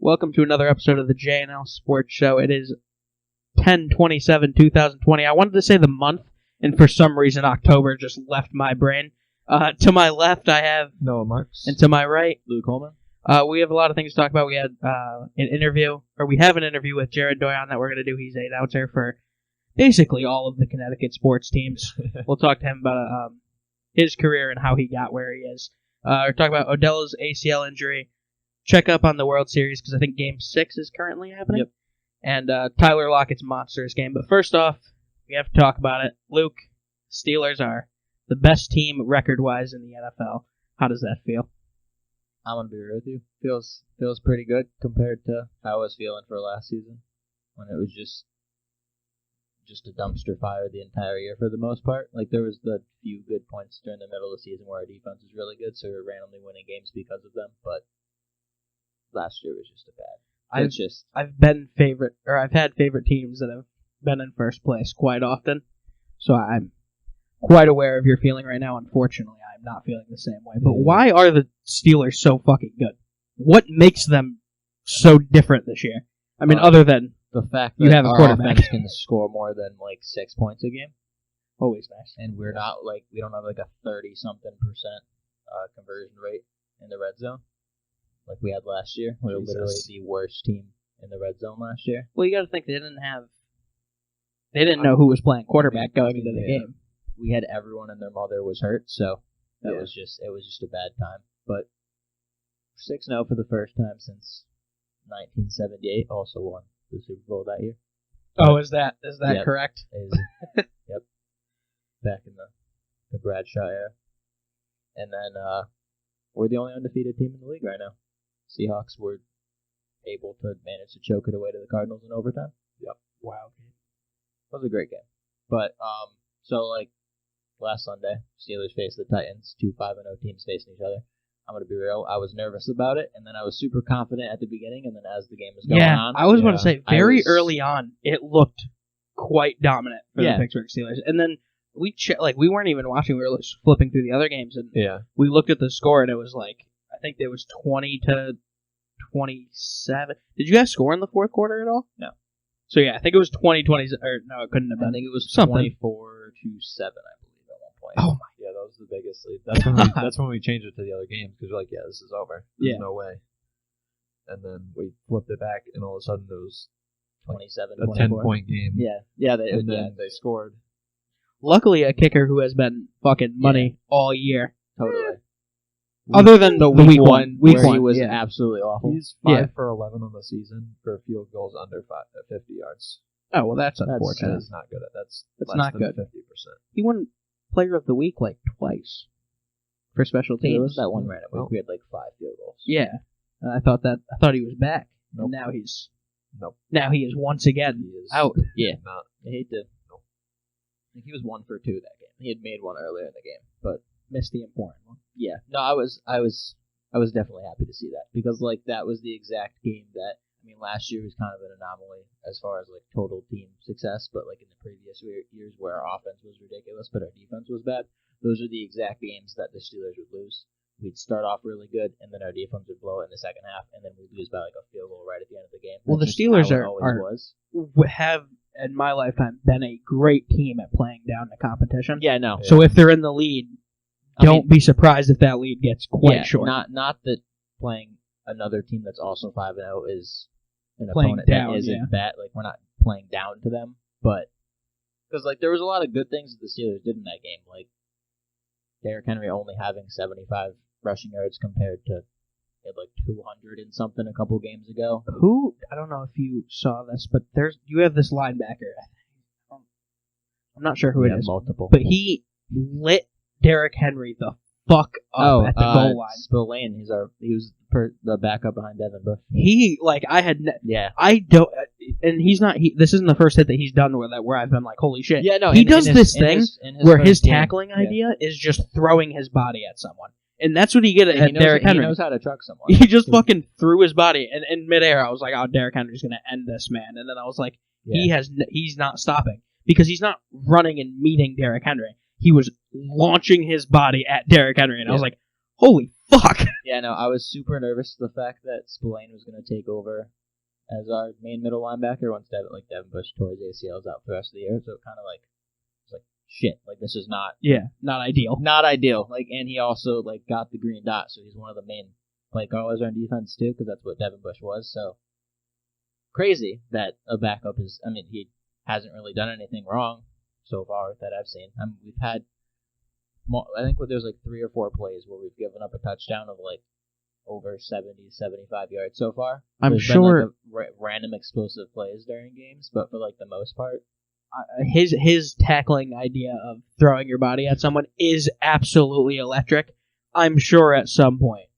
Welcome to another episode of the J&L Sports Show. It is 10/27/2020. I wanted to say the month, and for some reason October just left my brain. To my left, I have Noah Marks. and to my right, Luke Holman. we have a lot of things to talk about. We had an interview with Jared Doyon that we're going to do. He's an announcer for basically all of the Connecticut sports teams. We'll talk to him about his career and how he got where he is. We're talking about Odell's ACL injury. Check up on the World Series because I think Game 6 is currently happening. Yep. And Tyler Lockett's Monsters game. But first off, we have to talk about it. Luke, Steelers are the best team record-wise in the NFL. How does that feel? I'm going to be real with you. Feels pretty good compared to how I was feeling for last season when it was just a dumpster fire the entire year for the most part. Like, there was the few good points during the middle of the season where our defense was really good, so we were randomly winning games because of them, but last year was just a bad. I've had favorite teams that have been in first place quite often, so I'm quite aware of your feeling right now. Unfortunately, I'm not feeling the same way. But why are the Steelers so fucking good? What makes them so different this year? I mean, other than the fact you that have a our quarterback offense can score more than like 6 points a game, always nice, and we don't have like a 30-something% conversion rate in the red zone like we had last year. We were literally the worst team in the red zone last year. Well, you got to think they didn't know who was playing quarterback going into the game. We had everyone and their mother was hurt, so it was just a bad time. But 6-0 for the first time since 1978. Also won the Super Bowl that year. Oh, is that Yep. correct? Yep. Back in the Bradshaw era. And then we're the only undefeated team in the league right now. Seahawks were able to manage to choke it away to the Cardinals in overtime. Yep. Wow. It was a great game. But, so, like, last Sunday, Steelers faced the Titans, 2 5-0 teams facing each other. I'm going to be real. I was nervous about it, and then I was super confident at the beginning, and then as the game was going on. I was going to say, early on, it looked quite dominant for the Pittsburgh Steelers. And then we weren't even watching. We were flipping through the other games, and we looked at the score, and it was like, I think it was 20-27. Did you guys score in the fourth quarter at all? No. So, I think it was 20-20, or no, it couldn't have been. I think it was something. 24-7, I believe, at one point. Oh, my. Yeah, that was the biggest lead. That's when we changed it to the other games, because we're like, this is over. There's no way. And then we flipped it back, and all of a sudden it was 27, a 10-point game. Yeah, they scored. Luckily, a kicker who has been fucking money all year. Totally. Other than the week one. He was absolutely awful. He's 5 for 11 on the season for field goals under 50 yards. Oh, well, that's unfortunate. That's not good. That's not less than good. 50%. He won Player of the Week like twice for special teams. There was that one random week we had like 5 field goals. Yeah, I thought he was back. Nope. And now he's Nope. Now he is once again out. Yeah, I hate to. Nope. I think he was 1 for 2 that game. He had made one earlier in the game, but missed the important one. Yeah, no, I was definitely happy to see that because like that was the exact game that last year was kind of an anomaly as far as like total team success, but like in the previous years where our offense was ridiculous but our defense was bad, those are the exact games that the Steelers would lose. We'd start off really good, and then our defense would blow it in the second half, and then we'd lose by like a field goal right at the end of the game. Well, That's the Steelers have, in my lifetime, been a great team at playing down the competition. Yeah, no. So if they're in the lead, don't be surprised if that lead gets quite short. Not that playing another team that's also 5-0 is an playing opponent down, that isn't bad. Like, we're not playing down to them, but because like there was a lot of good things that the Steelers did in that game, like Derrick Henry only having 75 rushing yards compared to like 200 and something a couple games ago. I don't know if you saw this, but you have this linebacker. I'm not sure who it is. Multiple, but he lit Derrick Henry the fuck up at the goal line. Spillane, he was the backup behind Devin Bush. I don't, and he's not. This isn't the first hit that he's done where I've been like, holy shit. Yeah, no. He does this thing where his tackling idea is just throwing his body at someone, and that's what he get at Derrick Henry. He knows how to truck someone. He just fucking threw his body, and in midair, I was like, oh, Derrick Henry's gonna end this man, and then I was like, he's not stopping because he's not running and meeting Derrick Henry. He was launching his body at Derrick Henry, and I was like, holy fuck? Yeah, no, I was super nervous to the fact that Spillane was going to take over as our main middle linebacker once Devin Bush tore his ACLs out for the rest of the year. So it kind of like, it's like, shit, like this is not not ideal. not ideal. Like, and he also like got the green dot, so he's one of the main play callers on defense too, because that's what Devin Bush was. So crazy that a backup is. I mean, he hasn't really done anything wrong so far that I've seen. We've had, I think there's like 3 or 4 plays where we've given up a touchdown of like over 70, 75 yards so far. I'm There's sure been, like, random explosive plays during games, but for like the most part, his tackling idea of throwing your body at someone is absolutely electric. I'm sure at some point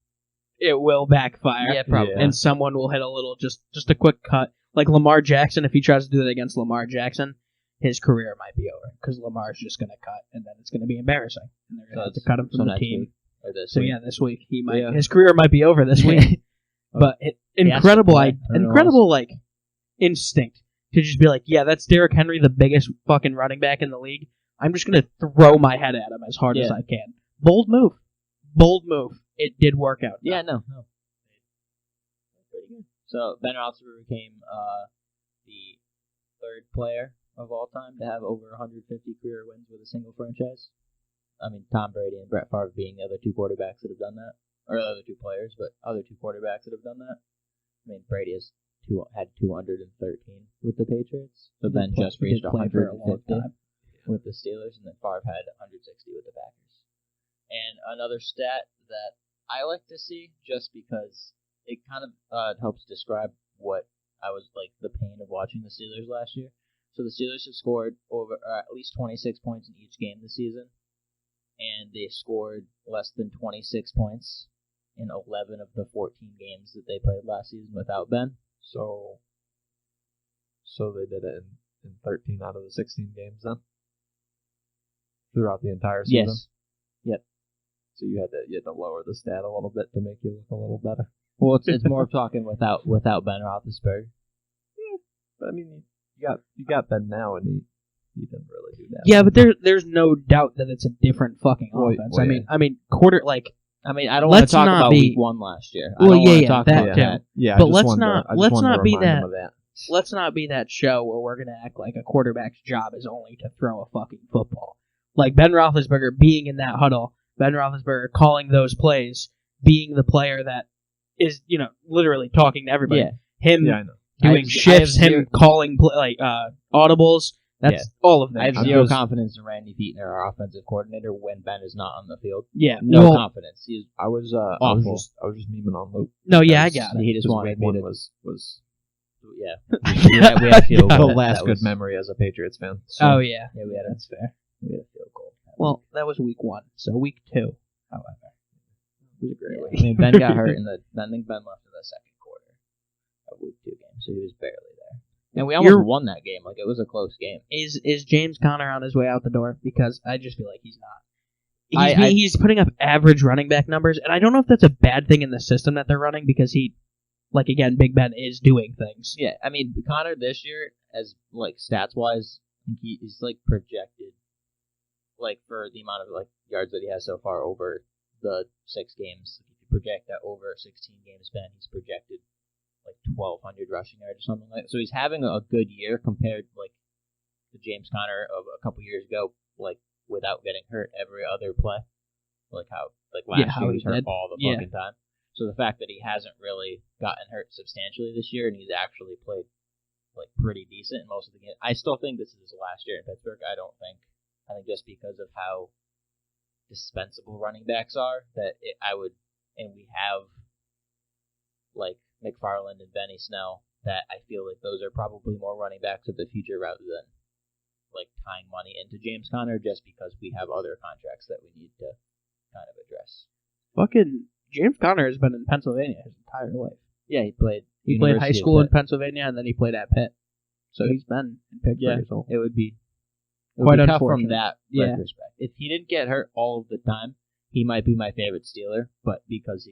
it will backfire. Yeah, probably. And someone will hit a little, just a quick cut. Like Lamar Jackson, if he tries to do that against Lamar Jackson, his career might be over because Lamar's just going to cut, and then it's going to be embarrassing. And they're going to have to cut him from the team. This week. This week he might. Yeah. His career might be over this week. But incredible like instinct to just be like, yeah, that's Derrick Henry, the biggest fucking running back in the league. I'm just going to throw my head at him as hard as I can. Bold move. It did work out. Yeah, no. Pretty good. So Ben Roethlisberger became the 3rd player of all time to have over 150 career wins with a single franchise. I mean, Tom Brady and Brett Favre being the other 2 quarterbacks that have done that, or the other 2 players, but other 2 quarterbacks that have done that. I mean, Brady had 213 with the Patriots, so Ben just reached 150 with the Steelers, and then Favre had 160 with the Packers. And another stat that I like to see, just because it kind of helps describe what I was like, the pain of watching the Steelers last year. So the Steelers have scored over at least 26 points in each game this season, and they scored less than 26 points in 11 of the 14 games that they played last season without Ben. So they did it in 13 out of the 16 games then? Throughout the entire season? Yes. Yep. So you had to lower the stat a little bit to make you look a little better. Well, it's more of talking without Ben Roethlisberger. Yeah, but I mean, you got Ben now, and he didn't really do that. Yeah, but there's no doubt that it's a different fucking offense. Well, I mean, quarter like. I mean, I don't want to talk about week 1 last year. Well, that. Yeah, but let's not be that. Let's not be that show where we're gonna act like a quarterback's job is only to throw a fucking football. Like Ben Roethlisberger being in that huddle, Ben Roethlisberger calling those plays, being the player that is, literally talking to everybody. Yeah. Him doing shifts, him calling audibles. That's all of that. I have zero confidence in Randy Fichtner, our offensive coordinator, when Ben is not on the field. Yeah, no confidence. I was just memeing on Luke. No, yeah, I got it. He just wanted me to. Was we had the last good memory as a Patriots fan. So. Oh yeah, that's fair. We had a field goal. Well, that was week 1. So week 2, however, was a great week. I mean, Ben got hurt I think Ben left in the second quarter of week 2 game, so he was barely there. And we almost won that game. Like, it was a close game. Is James Conner on his way out the door? Because I just feel like he's not. He's putting up average running back numbers, and I don't know if that's a bad thing in the system that they're running, because again, Big Ben is doing things. Yeah, I mean, Conner this year, as, stats-wise, he's, projected, for the amount of, yards that he has so far over the 6 games. If you project that over a 16-game span, he's projected 1,200 rushing yards or something like that. So he's having a good year compared to James Conner of a couple years ago, without getting hurt every other play. Last year he was hurt all the fucking time. So the fact that he hasn't really gotten hurt substantially this year, and he's actually played pretty decent in most of the games. I still think this is his last year in Pittsburgh. I think just because of how dispensable running backs are, we have McFarland and Benny Snell, that I feel like those are probably more running backs of the future rather than tying money into James Conner, just because we have other contracts that we need to kind of address. Fucking James Conner has been in Pennsylvania his entire life. Yeah, he played high school in Pennsylvania, and then he played at Pitt. So he's been in Pittsburgh. Yeah, it would be quite tough from that retrospect. If he didn't get hurt all of the time, he might be my favorite Steeler, but because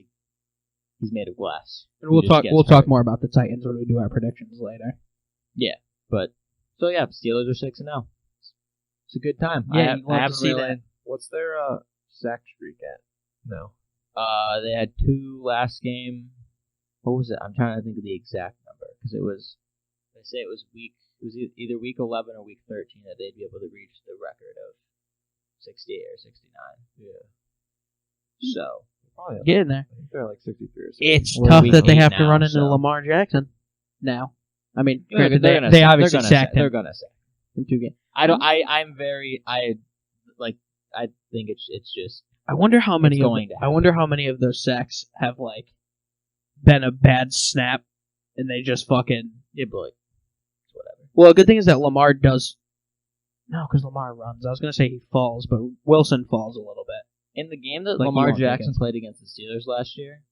he's made of glass. And we'll talk more about the Titans when we do our predictions later. Yeah, but Steelers are 6-0. It's a good time. Yeah, I haven't see that. What's their sack streak at? No. They had 2 last game. What was it? I'm trying to think of the exact number because it was. They say it was either week 11 or week 13 that they'd be able to reach the record of 68 or 69. Yeah. So Probably Getting there. I think they're like 63 or 60. It's We're tough week that they 8 have to now, run into so- Lamar Jackson now. I mean, Yeah, granted, they're gonna they sack- obviously they're gonna sacked sack- They're him gonna sack. in 2 games. I think it's just. I wonder how many. going to I wonder how many of those sacks have like been a bad snap, and they just fucking. Yeah, but like, whatever. Well, a good thing is that Lamar does. No, because Lamar runs. I was gonna say he falls, but Wilson falls a little bit. In the game that Like Lamar you won't Jackson think played against the Steelers last year,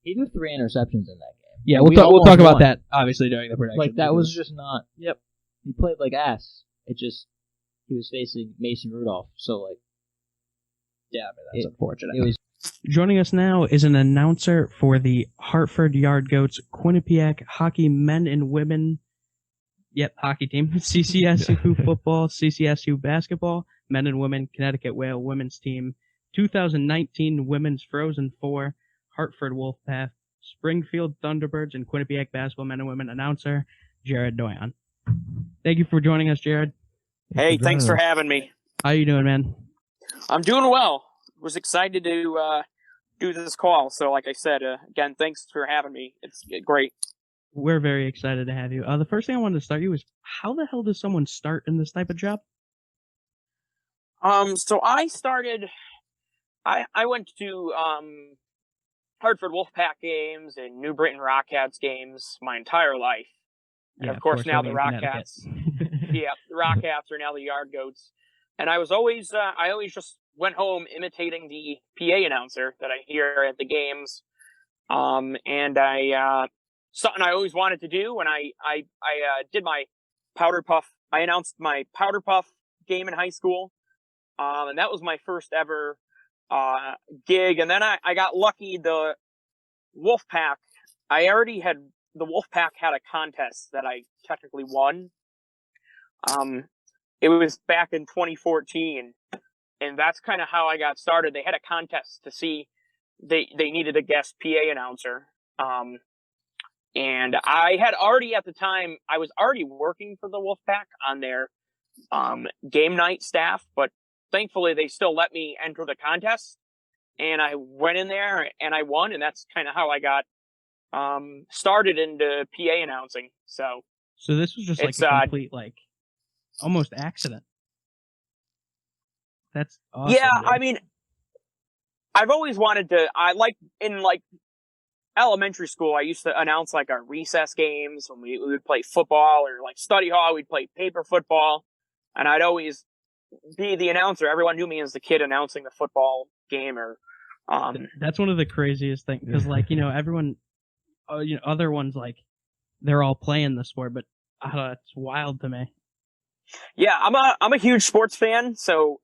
he threw 3 interceptions in that game. Yeah, And we'll we talk about almost won. that obviously during the prediction. Like that was because- just not. Yep. He played like ass. It just he was facing Mason Rudolph, so like Yeah, I mean, that's unfortunate. it was. Joining us now is an announcer for the Hartford Yard Goats Quinnipiac hockey men and women. Yep, hockey team. CCSU football, CCSU basketball, men and women, Connecticut Whale women's team, 2019 women's Frozen Four, Hartford Wolfpack, Springfield Thunderbirds, and Quinnipiac basketball men and women announcer Jared Doyon. Thank you for joining us, Jared. Hey, thanks for having me. How you doing, man? I'm doing well. Was excited to do this call. So, like I said, again, thanks for having me. It's great. We're very excited to have you. The first thing I wanted to start you is how the hell does someone start in this type of job? So I started. I went to Hartford Wolfpack games and New Britain Rockcats games my entire life, and Yeah, of course now the living in Connecticut. Rockcats. Yeah, the Rockcats are now the Yard Goats, and I always just went home imitating the PA announcer that I hear at the games, and something I always wanted to do when I did my Powder Puff. I announced my Powder Puff game in high school, and that was my first ever gig. And then I got lucky. The Wolfpack, the Wolfpack had a contest that I technically won. It was back in 2014, and that's kind of how I got started. They had a contest to see they needed a guest PA announcer. And I had already at the time, I was already working for the Wolfpack on their game night staff, but thankfully they still let me enter the contest. And I went in there and I won, and that's kind of how I got started into PA announcing. So this was just like It's, a complete, like, almost accident. That's awesome. yeah, dude. I mean, I've always wanted to. In elementary school, I used to announce like our recess games when we would play football, or like study hall, we'd play paper football, and I'd always be the announcer. Everyone knew me as the kid announcing the football game. Or That's one of the craziest things because, like, everyone, other ones, like, they're all playing the sport, but it's wild to me. yeah, I'm a huge sports fan, so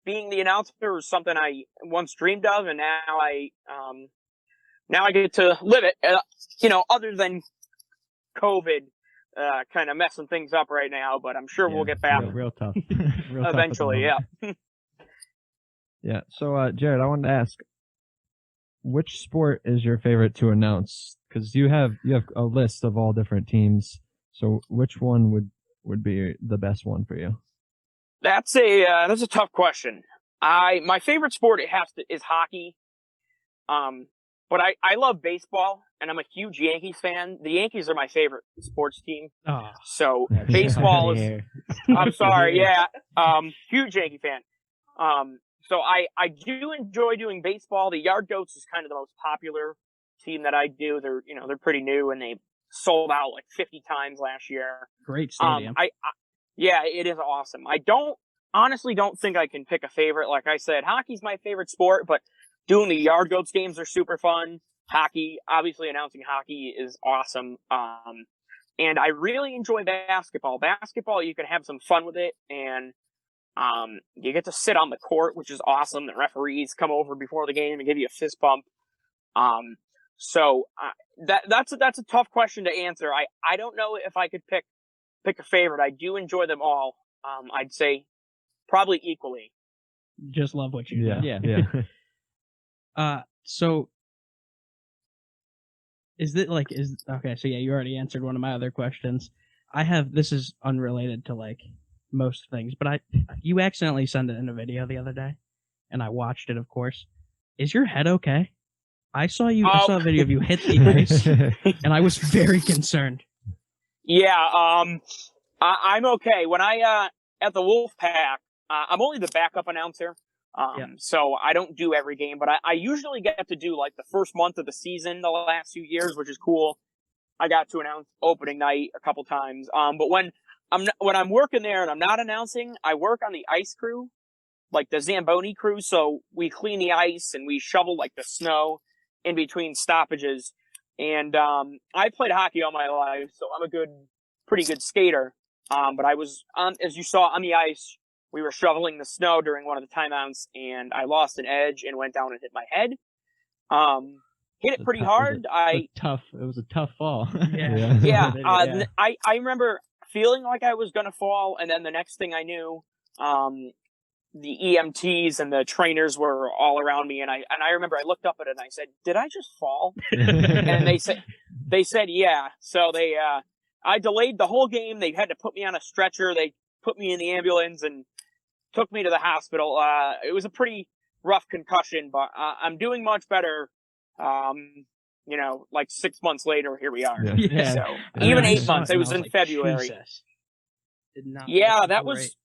being the announcer is something I once dreamed of, and now I get to live it. Other than COVID kind of messing things up right now, but I'm sure we'll get back Real tough. Real tough eventually. at the Yeah. moment. Yeah. So, Jared, I wanted to ask, which sport is your favorite to announce? Because you have a list of all different teams. So, which one would be the best one for you? That's a tough question. My favorite sport is hockey. But I love baseball, and I'm a huge Yankees fan. The Yankees are my favorite sports team. Oh, So baseball is. I'm sorry, yeah. Huge Yankee fan. So I do enjoy doing baseball. The Yard Goats is kind of the most popular team that I do. They're pretty new, and they sold out like 50 times last year. great stadium. Yeah, it is awesome. I honestly don't think I can pick a favorite. Like I said, hockey's my favorite sport, but doing the Yard Goats games are super fun. Hockey, obviously announcing hockey is awesome. And I really enjoy basketball. Basketball, you can have some fun with it, and you get to sit on the court, which is awesome. The referees come over before the game and give you a fist bump. So that's a tough question to answer. I don't know if I could pick a favorite. I do enjoy them all. I'd say probably equally. just love what you do. Yeah. So okay, so yeah, you already answered one of my other questions. This is unrelated to like most things, but you accidentally sent it in a video the other day, and I watched it, of course. Is your head okay? I saw a video of you hit the ice, and I was very concerned. Yeah, I'm okay. When at the Wolfpack, I'm only the backup announcer. So I don't do every game, but I usually get to do like the first month of the season the last few years, which is cool. I got to announce opening night a couple times. But when I'm working there and I'm not announcing, I work on the ice crew, like the Zamboni crew. So we clean the ice and we shovel like the snow in between stoppages. And I played hockey all my life, so I'm a pretty good skater. But I was as you saw on the ice. We were shoveling the snow during one of the timeouts, and I lost an edge and went down and hit my head. Hit it pretty hard. It was a tough fall. Yeah. I remember feeling like I was gonna fall, and then the next thing I knew, the EMTs and the trainers were all around me, and I remember I looked up at it and I said, "Did I just fall?" And they said, "Yeah." So I delayed the whole game. They had to put me on a stretcher. They put me in the ambulance and took me to the hospital. It was a pretty rough concussion, but I'm doing much better. Like 6 months later, here we are. Yeah. So even 8 months. It was in February. Jesus. That was.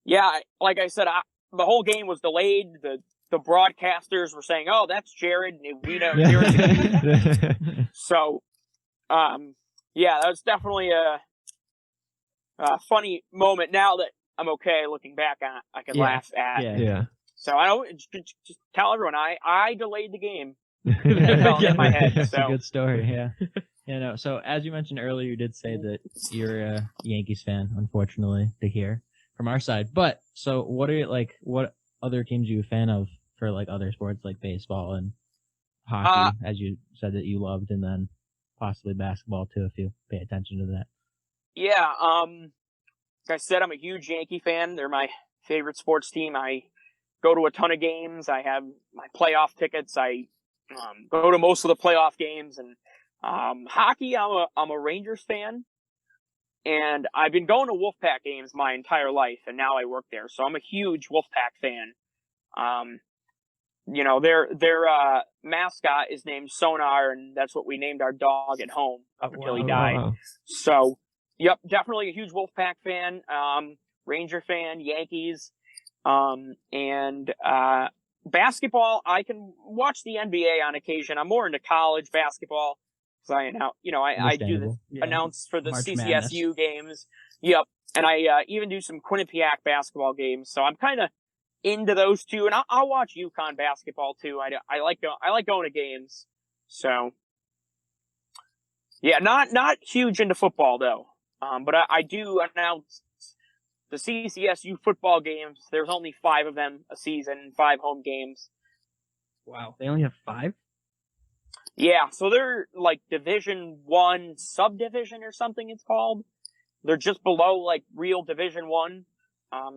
Yeah, like I said, the whole game was delayed. The broadcasters were saying, "Oh, that's Jared. We know Jared." So, that was definitely a funny moment. Now that I'm okay, looking back on it, I can laugh at. Yeah. So I don't just tell everyone I delayed the game. It fell in my head. That's So a good story. Yeah. So as you mentioned earlier, you did say that you're a Yankees fan. Unfortunately, to hear from our side. But so what other teams are you a fan of for like other sports like baseball and hockey, as you said that you loved, and then possibly basketball too if you pay attention to that? Yeah, like I said, I'm a huge Yankee fan. They're my favorite sports team. I go to a ton of games. I have my playoff tickets. I go to most of the playoff games. And hockey, I'm a Rangers fan. And I've been going to Wolfpack games my entire life, and now I work there. So I'm a huge Wolfpack fan. Their mascot is named Sonar, and that's what we named our dog at home up until he died. Wow. So, yep, definitely a huge Wolfpack fan, Ranger fan, Yankees, and basketball. I can watch the NBA on occasion. I'm more into college basketball because I do the announce for the March CCSU games. Yep, and I even do some Quinnipiac basketball games. So I'm kind of into those two, and I'll watch UConn basketball too. I like going to games. So yeah, not huge into football though. But I do announce the CCSU football games. There's only 5 of them a season, 5 home games. Wow, they only have 5? Yeah, so they're like Division 1 subdivision or something it's called. They're just below like real Division 1.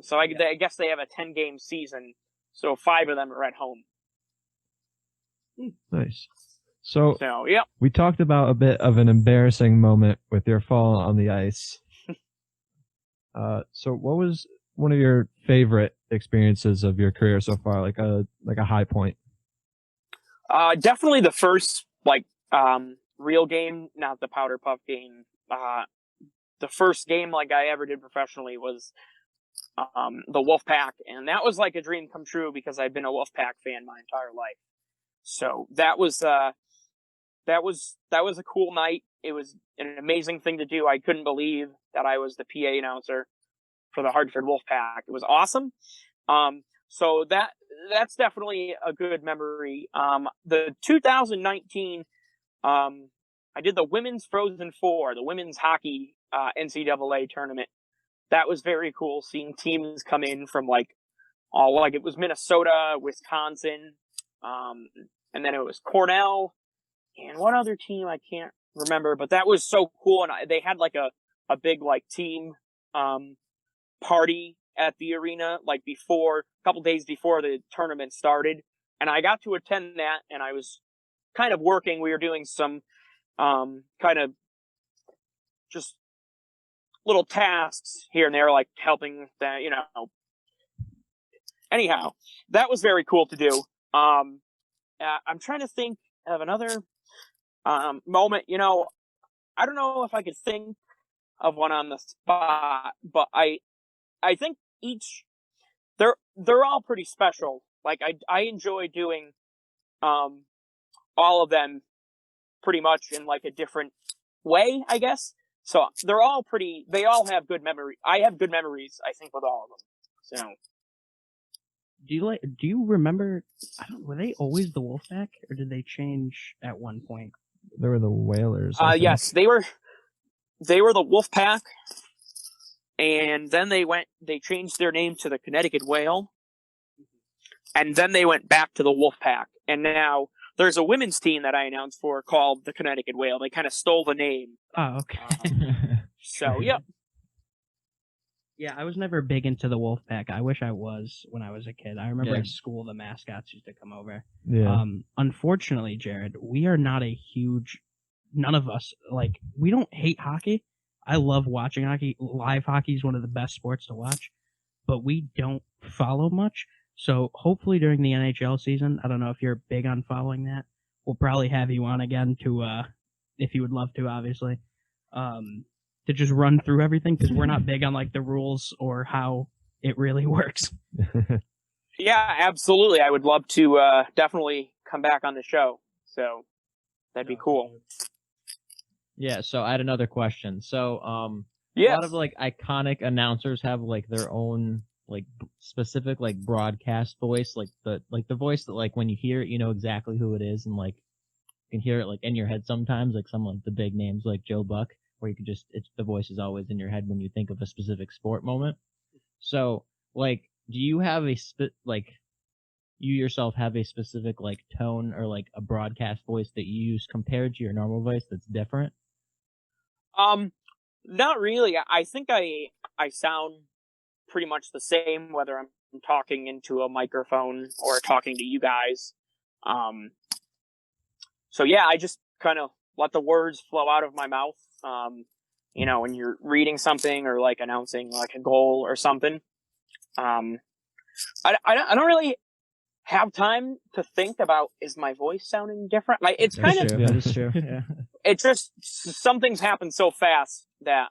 So I guess they have a 10-game season. So 5 of them are at home. Nice. So yep. We talked about a bit of an embarrassing moment with your fall on the ice. So what was one of your favorite experiences of your career so far? Like a high point? Definitely the first real game, not the powder puff game. The first game like I ever did professionally was the Wolfpack, and that was like a dream come true because I've been a Wolfpack fan my entire life. So that was a cool night. It was an amazing thing to do. I couldn't believe that I was the PA announcer for the Hartford Wolfpack. It was awesome. So that's definitely a good memory. The 2019, I did the Women's Frozen Four, the women's hockey NCAA tournament. That was very cool, seeing teams come in from it was Minnesota, Wisconsin, and then it was Cornell, and one other team I can't remember, but that was so cool. And they had like a big team party at the arena, like a couple days before the tournament started, and I got to attend that, and I was kind of working. We were doing some kind of just little tasks here and there, like helping that, Anyhow, that was very cool to do. I'm trying to think of another moment. I don't know if I could think of one on the spot, but I think they're all pretty special. Like I enjoy doing all of them pretty much in like a different way, I guess. So they all have good memory. I have good memories, I think, with all of them. So Do you remember? Were they always the Wolfpack, or did they change at one point? They were the Whalers. I think. yes, they were the Wolfpack, and then they changed their name to the Connecticut Whale, and then they went back to the Wolfpack, and now there's a women's team that I announced for called the Connecticut Whale. They kind of stole the name. Oh, okay. So, yeah. Yeah, I was never big into the Wolfpack. I wish I was when I was a kid. I remember Yeah. at school the mascots used to come over. Yeah. Unfortunately, Jared, we are not a huge. None of us we don't hate hockey. I love watching hockey. Live hockey is one of the best sports to watch, but we don't follow much. So hopefully during the NHL season, I don't know if you're big on following that. We'll probably have you on again to, if you would love to, obviously, to just run through everything because we're not big on the rules or how it really works. Yeah, absolutely. I would love to definitely come back on the show. So that'd be cool. Yeah, so I had another question. So, Yes. a lot of iconic announcers have their own specific broadcast voice, the voice that when you hear it, you know exactly who it is, and you can hear it in your head sometimes, some the big names like Joe Buck, where you could just the voice is always in your head when you think of a specific sport moment. So, do you have you yourself have a specific tone or a broadcast voice that you use compared to your normal voice that's different? Not really. I think I sound pretty much the same whether I'm talking into a microphone or talking to you guys. So yeah, I just kind of let the words flow out of my mouth. When you're reading something or announcing a goal or something. I don't really have time to think about, is my voice sounding different? It's kind of, That is true. Yeah. it just, some things happen so fast that,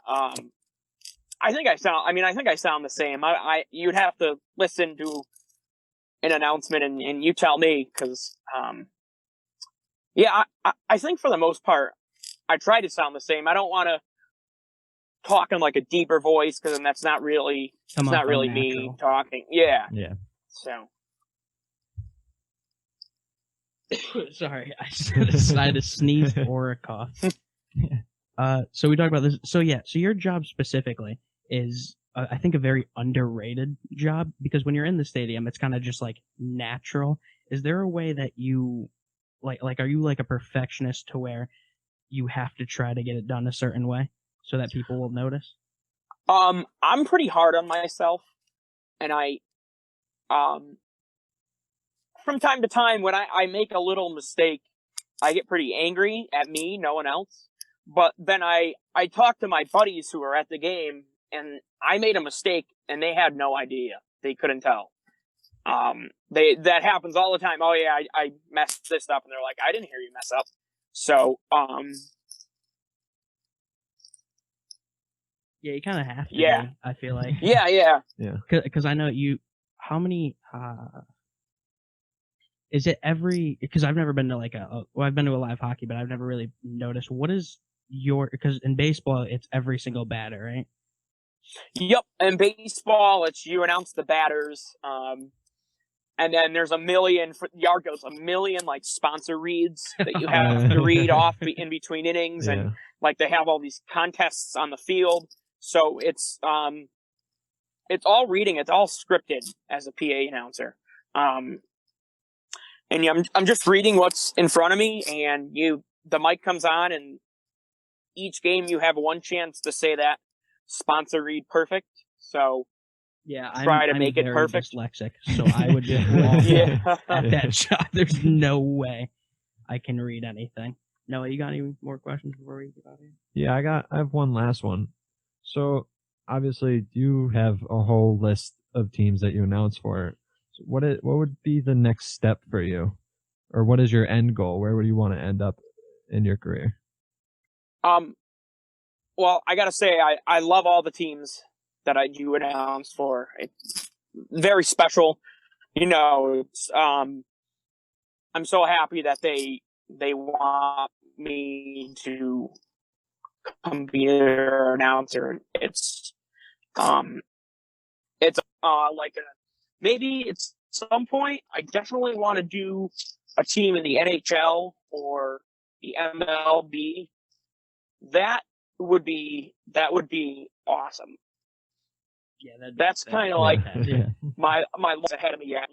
I think I sound the same. You'd have to listen to an announcement and you tell me, cause, I think for the most part, I try to sound the same. I don't want to talk in a deeper voice, cause then that's not really, me talking. Yeah. Yeah. So. Sorry, I decided to sneeze or a cough. So we talked about this. So your job specifically is, I think, a very underrated job, because when you're in the stadium, it's kind of just natural. Is there a way that you, are you a perfectionist to where you have to try to get it done a certain way so that people will notice? I'm pretty hard on myself, and from time to time, when I make a little mistake, I get pretty angry at me, no one else. But then I talk to my buddies who are at the game, and I made a mistake, and they had no idea. They couldn't tell. That happens all the time. Oh yeah, I messed this up, and they're like, I didn't hear you mess up. So, yeah, you kind of have to. Yeah. Be, I feel like. Yeah. Because I know you. How many? Is it every? Because I've never been to I've been to a live hockey, but I've never really noticed. What is because in baseball it's every single batter, right? Yep. In baseball, it's you announce the batters, and then there's a million sponsor reads that you have to read off in between innings, and they have all these contests on the field. So it's all reading, it's all scripted as a PA announcer. And I'm just reading what's in front of me, and the mic comes on, and each game you have one chance to say that sponsor read perfect. So Yeah, try to I'm make it very perfect. dyslexic, so I would be awful Yeah. at that job. There's no way I can read anything. Noah, you got any more questions before we get out of here? Yeah, I have one last one. So obviously you have a whole list of teams that you announce for. So what would be the next step for you? Or what is your end goal? Where would you want to end up in your career? Well, I gotta say, I love all the teams that I do announce for. It's very special. It's, I'm so happy that they want me to come be their announcer. It's like maybe it's some point I definitely want to do a team in the NHL or the MLB. That would be awesome. Yeah, that's kind of like my list ahead of me. Yeah.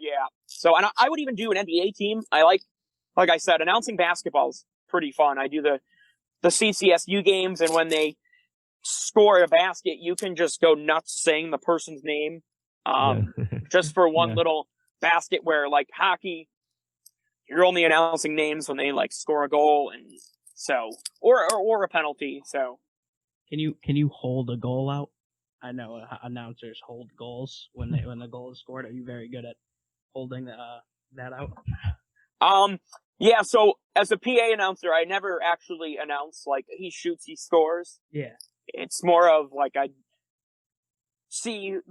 So, and I would even do an NBA team. I like I said, announcing basketball is pretty fun. I do the CCSU games, and when they score a basket, you can just go nuts saying the person's name. Just for one little basket, where like hockey, you're only announcing names when they like score a goal, and so or a penalty. So can you hold a goal out? I know announcers hold goals when the goal is scored. Are you very good at holding that out? Yeah. So as a PA announcer, I never actually announce like he shoots, he scores. Yeah. It's more of like I see you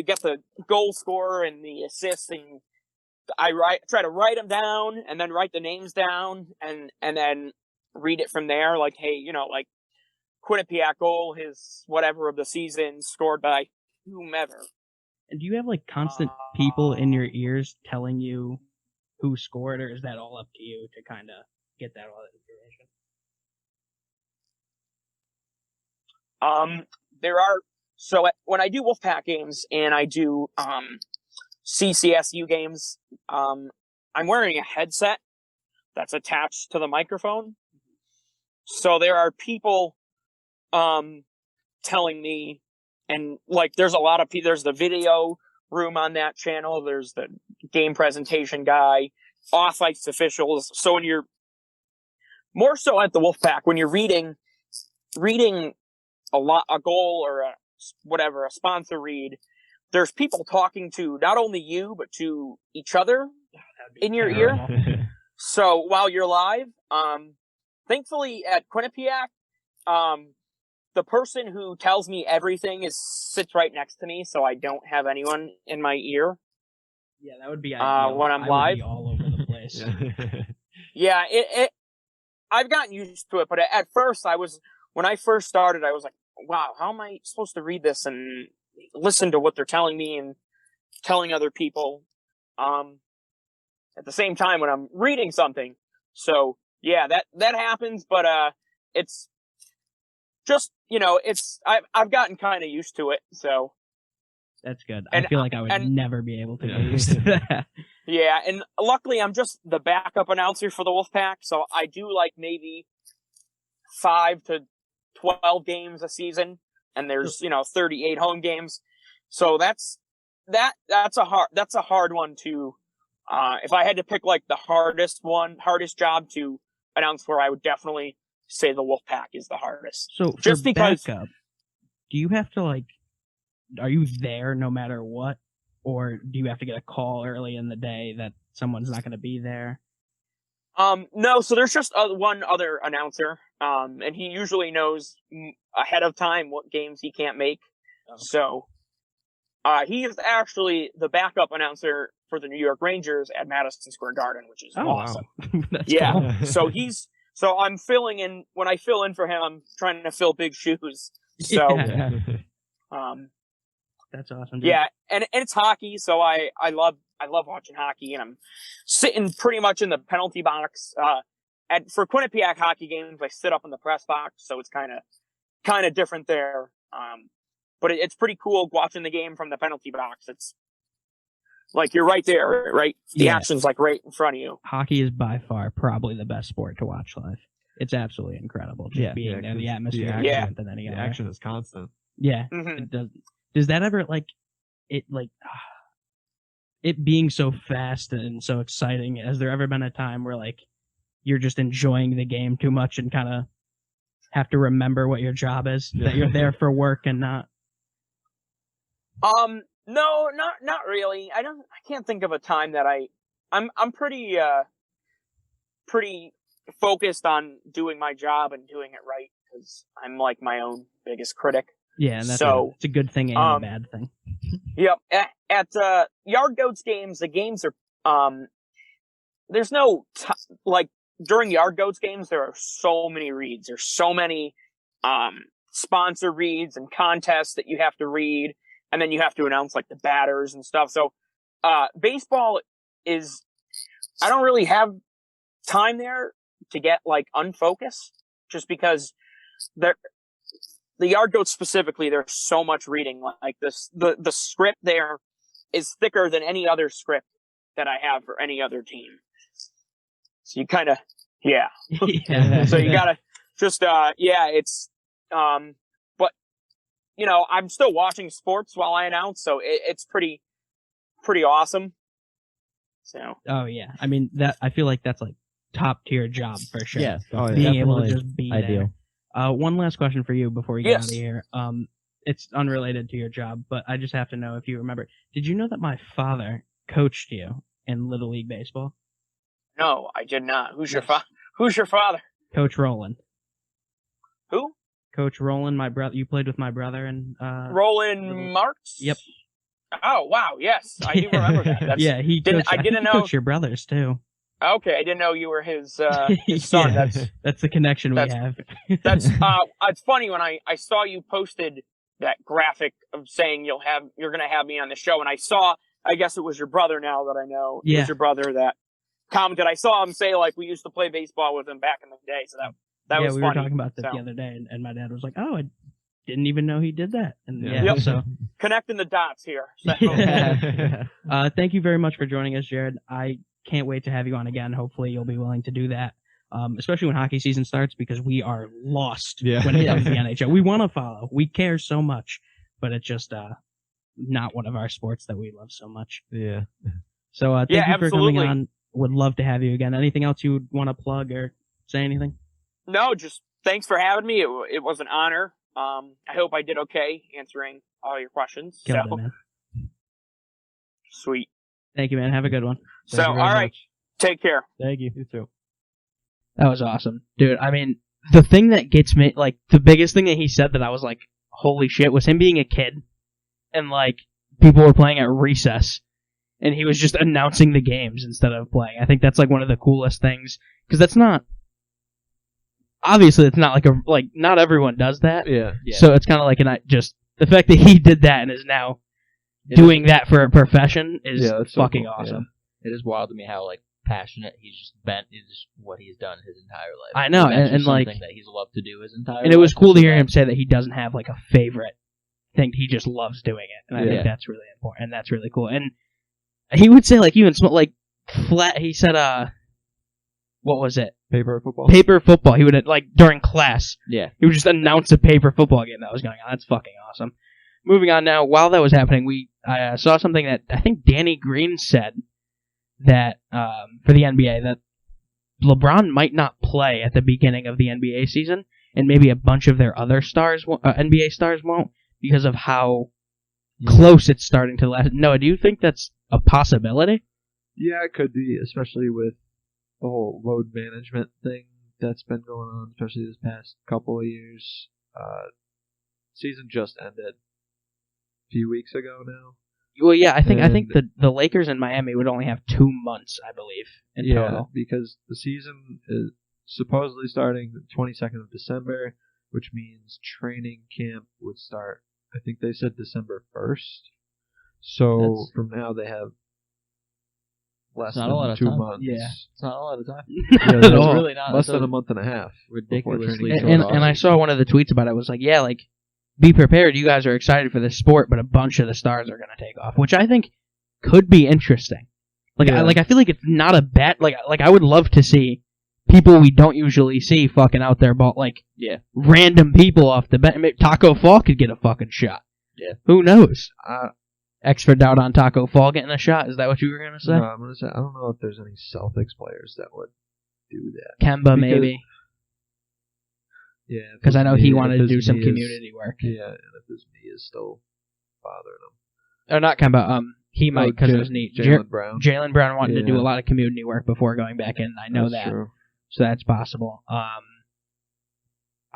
get the goal scorer and the assist, and I try to write them down, and then write the names down, and then read it from there. Like, hey, like Quinnipiac goal, his whatever of the season, scored by whomever. And do you have like constant people in your ears telling you who scored, or is that all up to you to kind of get that all that information? There are when I do Wolfpack games and I do CCSU games, I'm wearing a headset that's attached to the microphone. So there are people telling me, and like there's a lot of people. There's the video room on that channel. There's the game presentation guy, off-ice officials. So when you're more so at the Wolfpack, when you're reading a goal or a sponsor read, there's people talking to not only you but to each other in your ear. So while you're live, thankfully at Quinnipiac, the person who tells me everything sits right next to me, so I don't have anyone in my ear. Yeah, that would be ideal. When I'm live. Would be all over the place. Yeah, I've gotten used to it, but at first when I first started, I was like, wow, how am I supposed to read this and listen to what they're telling me and telling other people at the same time when I'm reading something. So yeah, that happens, but it's just I've gotten kind of used to it. So that's good. I feel like I would never be able to get used to that. Yeah, and luckily I'm just the backup announcer for the Wolfpack, so I do like maybe 5 to 12 games a season, and there's 38 home games, so that's a hard one to. If I had to pick like the hardest job to announce for, I would definitely say the Wolfpack is the hardest. So just because, backup, do you have to are you there no matter what, or do you have to get a call early in the day that someone's not going to be there? No, so there's just one other announcer, and he usually knows ahead of time what games he can't make. Oh. So, he is actually the backup announcer for the New York Rangers at Madison Square Garden, which is awesome. Wow. Yeah. Cool. So I'm filling in, when I fill in for him, I'm trying to fill big shoes. So, yeah. That's awesome. Dude. Yeah. And it's hockey. So I love watching hockey, and I'm sitting pretty much in the penalty box. For Quinnipiac hockey games, I sit up in the press box. So it's kind of different there. But it's pretty cool watching the game from the penalty box. It's like you're right there, right? The action's like right in front of you. Hockey is by far probably the best sport to watch live. It's absolutely incredible. Just being there, the atmosphere. The action is constant. Yeah. Mm-hmm. It does. does that ever it being so fast and so exciting? Has there ever been a time where like you're just enjoying the game too much and kind of have to remember what your job is, that you're there for work and not? No, not really. I can't think of a time that I'm pretty focused on doing my job and doing it right because I'm like my own biggest critic. Yeah, and that's it's a good thing and a bad thing. Yep. At Yard Goats games, the games are there's no like during Yard Goats games there are so many reads. There's so many sponsor reads and contests that you have to read, and then you have to announce like the batters and stuff. So baseball is I don't really have time there to get like unfocused just because the Yard Goats specifically, there's so much reading. Like this, the script there is thicker than any other script that I have for any other team. So you kind of, yeah. So you gotta just, it's, but you know, I'm still watching sports while I announce, so it's pretty awesome. So. Oh yeah, I mean I feel like that's like top tier job for sure. Yeah, being able to just be ideal. There. One last question for you before you get out of here. It's unrelated to your job, but I just have to know if you remember. Did you know that my father coached you in Little League Baseball? No, I did not. Who's your father? Coach Roland. Who? Coach Roland, my brother. You played with my brother and Roland Marks? Yep. Oh wow, yes, I do remember that. That's, yeah, he. I didn't know. Coached your brothers too. Okay, I didn't know you were his son. Yeah, that's the connection we have. That's it's funny when I saw you posted that graphic of saying you're gonna have me on the show, and I guess it was your brother now that I know. It was your brother that commented. I saw him say like we used to play baseball with him back in the day, so that was funny. We were talking about this the other day, and my dad was like, "Oh, I didn't even know he did that." And so connecting the dots here. So. Thank you very much for joining us, Jared. I can't wait to have you on again. Hopefully you'll be willing to do that, especially when hockey season starts, because we are lost when it comes to the NHL. We want to follow. We care so much, but it's just not one of our sports that we love so much. Yeah. So thank you absolutely. for coming on. Would love to have you again. Anything else you would want to plug or say anything? No, just thanks for having me. It was an honor. I hope I did okay answering all your questions. Killed it, man. Sweet. Thank you, man. Have a good one. So, all right. Take care. Thank you. You too. That was awesome. Dude, I mean, the thing that gets me, like, the biggest thing that he said that I was like, holy shit, was him being a kid. And, like, people were playing at recess. And he was just announcing the games instead of playing. I think that's, like, one of the coolest things. Because that's not... Obviously, it's not like not everyone does that. Yeah. So it's kind of like, the fact that he did that and is now doing that for a profession is fucking awesome. It is wild to me how like passionate he's just been. Is just what he's done his entire life. I know, and like something that he's loved to do his entire life. And it was cool to hear him say that he doesn't have like a favorite thing. He just loves doing it, and I think that's really important, and that's really cool. And he would say like even like flat. He said, what was it? Paper football. Paper football. He would like during class. Yeah. He would just announce a paper football game that was going on. That's fucking awesome. Moving on now. While that was happening, I saw something that I think Danny Green said that for the NBA that LeBron might not play at the beginning of the NBA season, and maybe a bunch of their other stars, NBA stars, won't because of how close it's starting to last. Noah, do you think that's a possibility? Yeah, it could be, especially with the whole load management thing that's been going on, especially this past couple of years. Season just ended a few weeks ago now. Well, yeah, I think the Lakers in Miami would only have 2 months, I believe, in total. Because the season is supposedly starting the 22nd of December, which means training camp would start, I think they said December 1st. So from now they have less than 2 months. Yeah, it's not a lot of time. Yeah, it's really not. Less than a month and a half. Ridiculously. And I saw one of the tweets about it. Was like, yeah, like, be prepared. You guys are excited for this sport, but a bunch of the stars are going to take off, which I think could be interesting. Like, I feel like it's not a bet. Like I would love to see people we don't usually see fucking out there, random people off the bet. Taco Fall could get a fucking shot. Yeah. Who knows? X for doubt on Taco Fall getting a shot. Is that what you were going to say? No, I'm going to say I don't know if there's any Celtics players that would do that. Kemba, maybe. Yeah. Because I know he wanted to if do his some knee community work. Yeah, and if his knee is still bothering him. Or not Kemba. He might because of his knee. Jaylen Brown. Jaylen Brown wanted to do Yeah. a lot of community work before going back in. I know That's that. True. So that's possible. I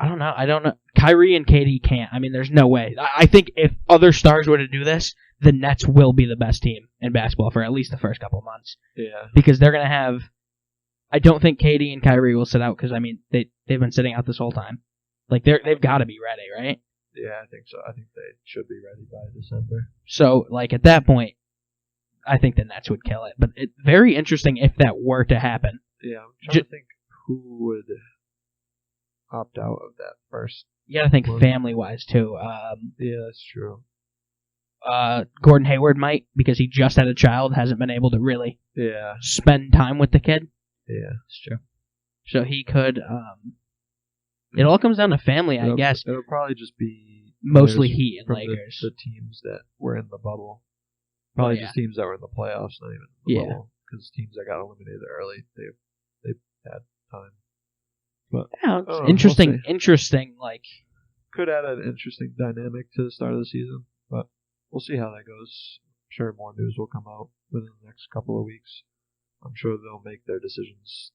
don't know. Kyrie and KD can't. I mean, there's no way. I think if other stars were to do this, the Nets will be the best team in basketball for at least the first couple months. Yeah. Because they're going to have... I don't think KD and Kyrie will sit out because, I mean, they've been sitting out this whole time. Like, they've got to be ready, right? Yeah, I think so. I think they should be ready by December. So, like, at that point, I think the Nets would kill it. But it's very interesting if that were to happen. Yeah, I'm trying to think who would opt out of that first. You got to think Well, family-wise, too. Yeah, that's true. Gordon Hayward might, because he just had a child, hasn't been able to really Yeah, spend time with the kid. yeah. It's true. So he could... it all comes down to family, I guess. It'll probably just be Mostly players Heat and from Lakers. The teams that were in the bubble. Probably Oh, yeah. just teams that were in the playoffs, not even the Yeah. bubble. Because teams that got eliminated early, they had time. But Yeah, it's Oh, we'll interesting. see. Interesting, like... could add an interesting dynamic to the start of the season. But we'll see how that goes. I'm sure more news will come out within the next couple of weeks. I'm sure they'll make their decisions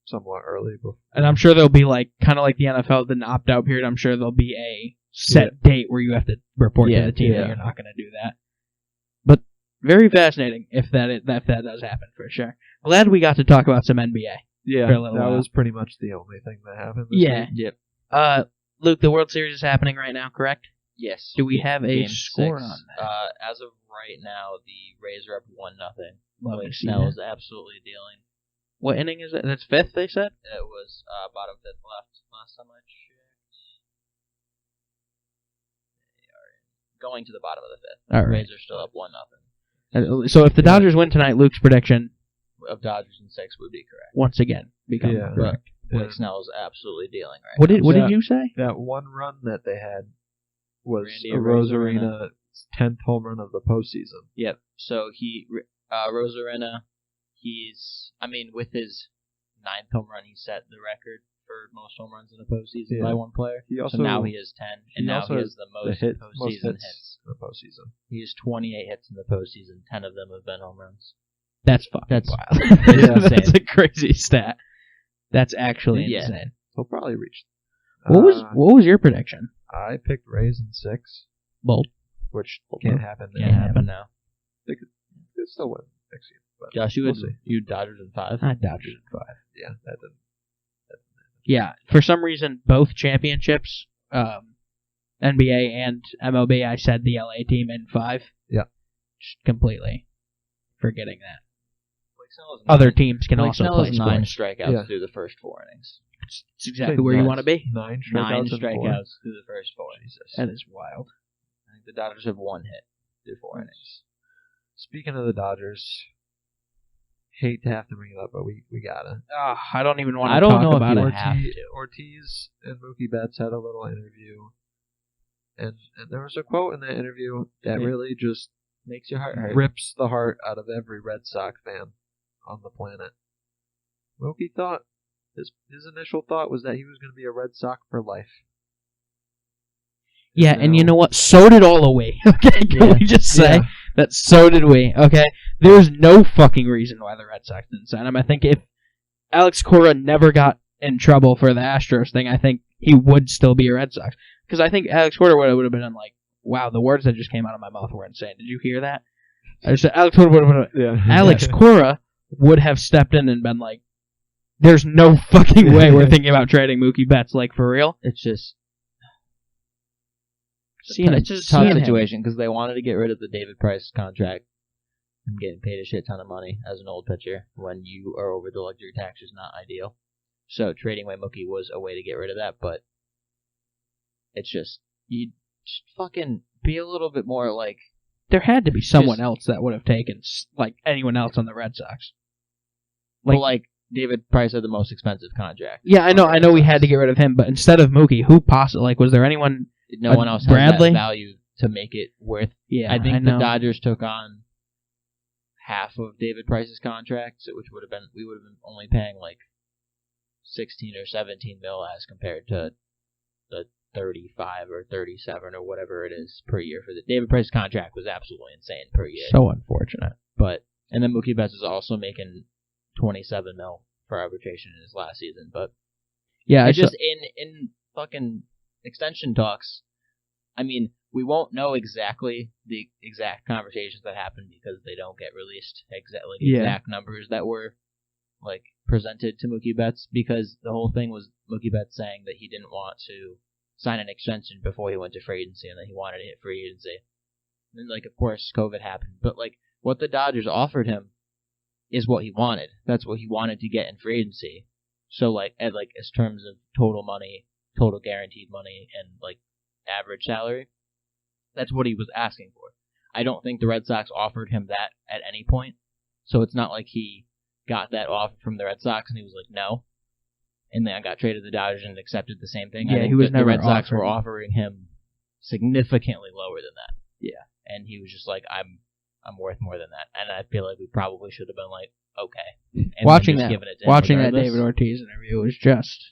somewhat early. And I'm sure there'll be, like, kind of like the NFL, the opt-out period. I'm sure there'll be a set date where you have to report to the team that you're not going to do that. But very fascinating if that does happen, for sure. Glad we got to talk about some NBA. Yeah, For a little that while. was pretty much the only thing that happened this Yeah. week. Yep. Luke, the World Series is happening right now, correct? Yes. Do we have a Game score 6. on that? As of right now, the Rays are up 1-0. Love to Blake see Snell that. is absolutely dealing. What inning is that? That's fifth, they said? It was bottom fifth left last time I checked. They are going to the bottom of the fifth. All right. Rays are still up 1-0. So if the Dodgers win tonight, Luke's prediction, Of Dodgers in 6 would be correct. once again, becomes Yeah. correct. Blake And Snell is absolutely dealing right What now. did you say? that one run that they had was Randy a Rosarina 10th home run of the postseason. Yep. So Rosarina, with his 9th home run, he set the record for most home runs in a postseason by one player. He also So now he has 10, and now also he has the most postseason hits. in the postseason. He has 28 hits in the postseason. 10 of them have been home runs. That's fucking That's wild. insane. That's a crazy stat. That's actually Yeah. insane. He'll probably reach. What was your prediction? I picked Rays in 6, Bold. which can't happen. Can't happen. now. They could still win next year. But Josh, we'll see. you Dodgers in 5. Dodgers in 5. Yeah, that didn't. Yeah, for some reason, both championships, NBA and MLB, I said the LA team in 5. Yeah. Just completely forgetting that. Blake Snell is Other teams can Blake also Snell play has 9 sports. strikeouts through the first 4 innings. It's exactly where you want to be. 9 strikeouts. 9 in 4. strikeouts through the first 4 innings. That is wild. I think the Dodgers have 1 hit through 4 innings. Speaking of the Dodgers, hate to have to bring it up, but we gotta. I don't even want to I don't talk know if about you it. have to. Ortiz and Mookie Betts had a little interview, and there was a quote in that interview that really just Makes your heart hurt. rips the heart out of every Red Sox fan on the planet. Mookie thought his initial thought was that he was going to be a Red Sox for life. Yeah, and you know what? So did all of we. Okay, can we just say that so did we? Okay, there's no fucking reason why the Red Sox didn't sign him. I think if Alex Cora never got in trouble for the Astros thing, I think he would still be a Red Sox. Because I think Alex Cora would have been like, wow, the words that just came out of my mouth were insane. Did you hear that? I just said Alex Cora Alex Cora would have stepped in and been like, there's no fucking way we're thinking about trading Mookie Betts, like, for real. It's just Seeing it's just a tough seeing him. situation because they wanted to get rid of the David Price contract and getting paid a shit ton of money as an old pitcher when you are over the luxury tax is not ideal. So trading away Mookie was a way to get rid of that, but it's just you just fucking be a little bit more like There had to be someone else that would have taken, like, anyone else on the Red Sox. like David Price had the most expensive contract. Yeah, I know we had to get rid of him, but instead of Mookie, who possibly, like, was there anyone? No one else has Bradley? that value to make it worth. Yeah, I think know. the Dodgers took on half of David Price's contract, which would have been only paying like 16 or 17 mil as compared to the 35 or 37 or whatever it is per year for the David Price contract was absolutely insane per year. So unfortunate. And then Mookie Betts is also making 27 mil for arbitration in his last season. But yeah, in fucking extension talks, I mean, we won't know exactly the exact conversations that happened because they don't get released exact numbers that were like presented to Mookie Betts, because the whole thing was Mookie Betts saying that he didn't want to sign an extension before he went to free agency and that he wanted to hit free agency. And like, of course, COVID happened, but like what the Dodgers offered him is what he wanted. That's what he wanted to get in free agency. So like as terms of total money, total guaranteed money, and like average salary, that's what he was asking for. I don't think the Red Sox offered him that at any point. So it's not like he got that offer from the Red Sox and he was like, no. And then got traded to the Dodgers and accepted the same thing. Yeah, I think he was never the Red Sox offered. were offering him significantly lower than that. Yeah. And he was just like, I'm worth more than that. And I feel like we probably should have been like, okay. And watching just that, given it to him watching that regardless. David Ortiz interview was just,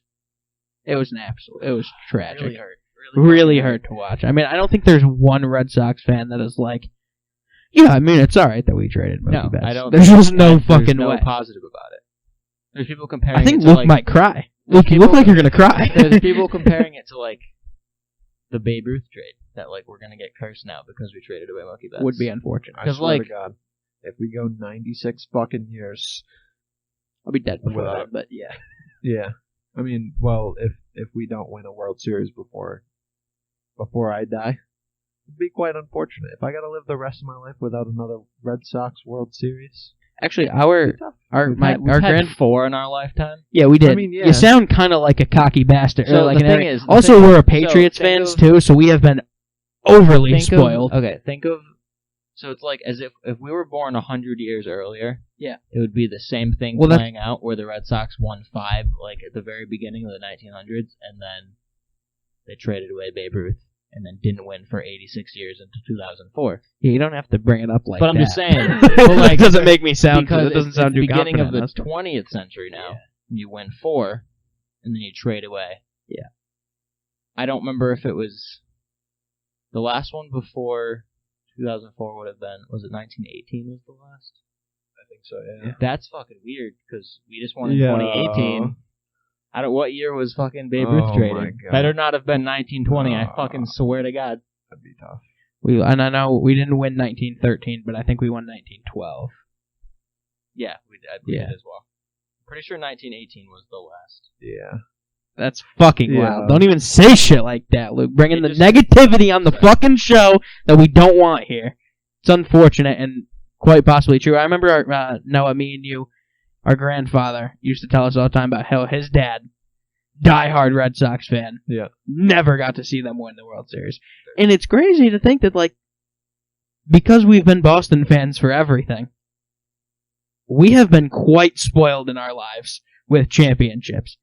it was an absolute, it was tragic. Really hurt. Really hurt to watch. I mean, I don't think there's one Red Sox fan that is like, yeah, I mean, it's all right that we traded Mookie Betts. I don't. There's just no fucking there's no way. positive about it. There's people comparing. I think it to Luke like, might cry. there's Luke, you look people- like you're gonna cry. There's people comparing it to like the Babe Ruth trade, that like we're gonna get cursed now because we traded away Mookie Betts. Would be unfortunate. I 'Cause, swear like- to God, if we go 96 fucking years, I'll be dead before Without- that, but yeah. yeah. I mean, well, if we don't win a World Series before I die, it'd be quite unfortunate. If I got to live the rest of my life without another Red Sox World Series, Actually, our We've had grand 4 in our lifetime. yeah, we did. I mean, yeah. You sound kind of like a cocky bastard. So or like the an thing arrogant- is- the also, thing- we're a so Patriots think fans of- too, so we have been overly spoiled. Think of. So it's like as if we were born 100 years earlier. Yeah. It would be the same thing Well, playing out where the Red Sox won 5, like at the very beginning of the 1900s, and then they traded away Babe Ruth, and then didn't win for 86 years into 2004. Yeah, you don't have to bring it up like But I'm that. just saying, But like, it doesn't make me sound because it doesn't it's sound the too beginning of confident. the 20th century now. You win 4, and then you trade away. Yeah. I don't remember if it was the last one before 2004 would have been, was it 1918 was the last? I think so. Yeah. That's fucking weird because we just won in Yeah. 2018. I don't. What year was fucking Babe Ruth Oh, traded? my God. Better not have been 1920. I Oh. fucking swear to God. That'd be tough. And I know we didn't win 1913, but I think we won 1912. Yeah, we Yeah. did as well. Pretty sure 1918 was the last. Yeah. That's fucking Yeah. wild. Don't even say shit like that, Luke. Bringing the It just- negativity on the fucking show that we don't want here. It's unfortunate and quite possibly true. I remember, Noah, me and you, our grandfather used to tell us all the time about how his dad, diehard Red Sox fan, Yeah. never got to see them win the World Series. And it's crazy to think that, like, because we've been Boston fans for everything, we have been quite spoiled in our lives with championships.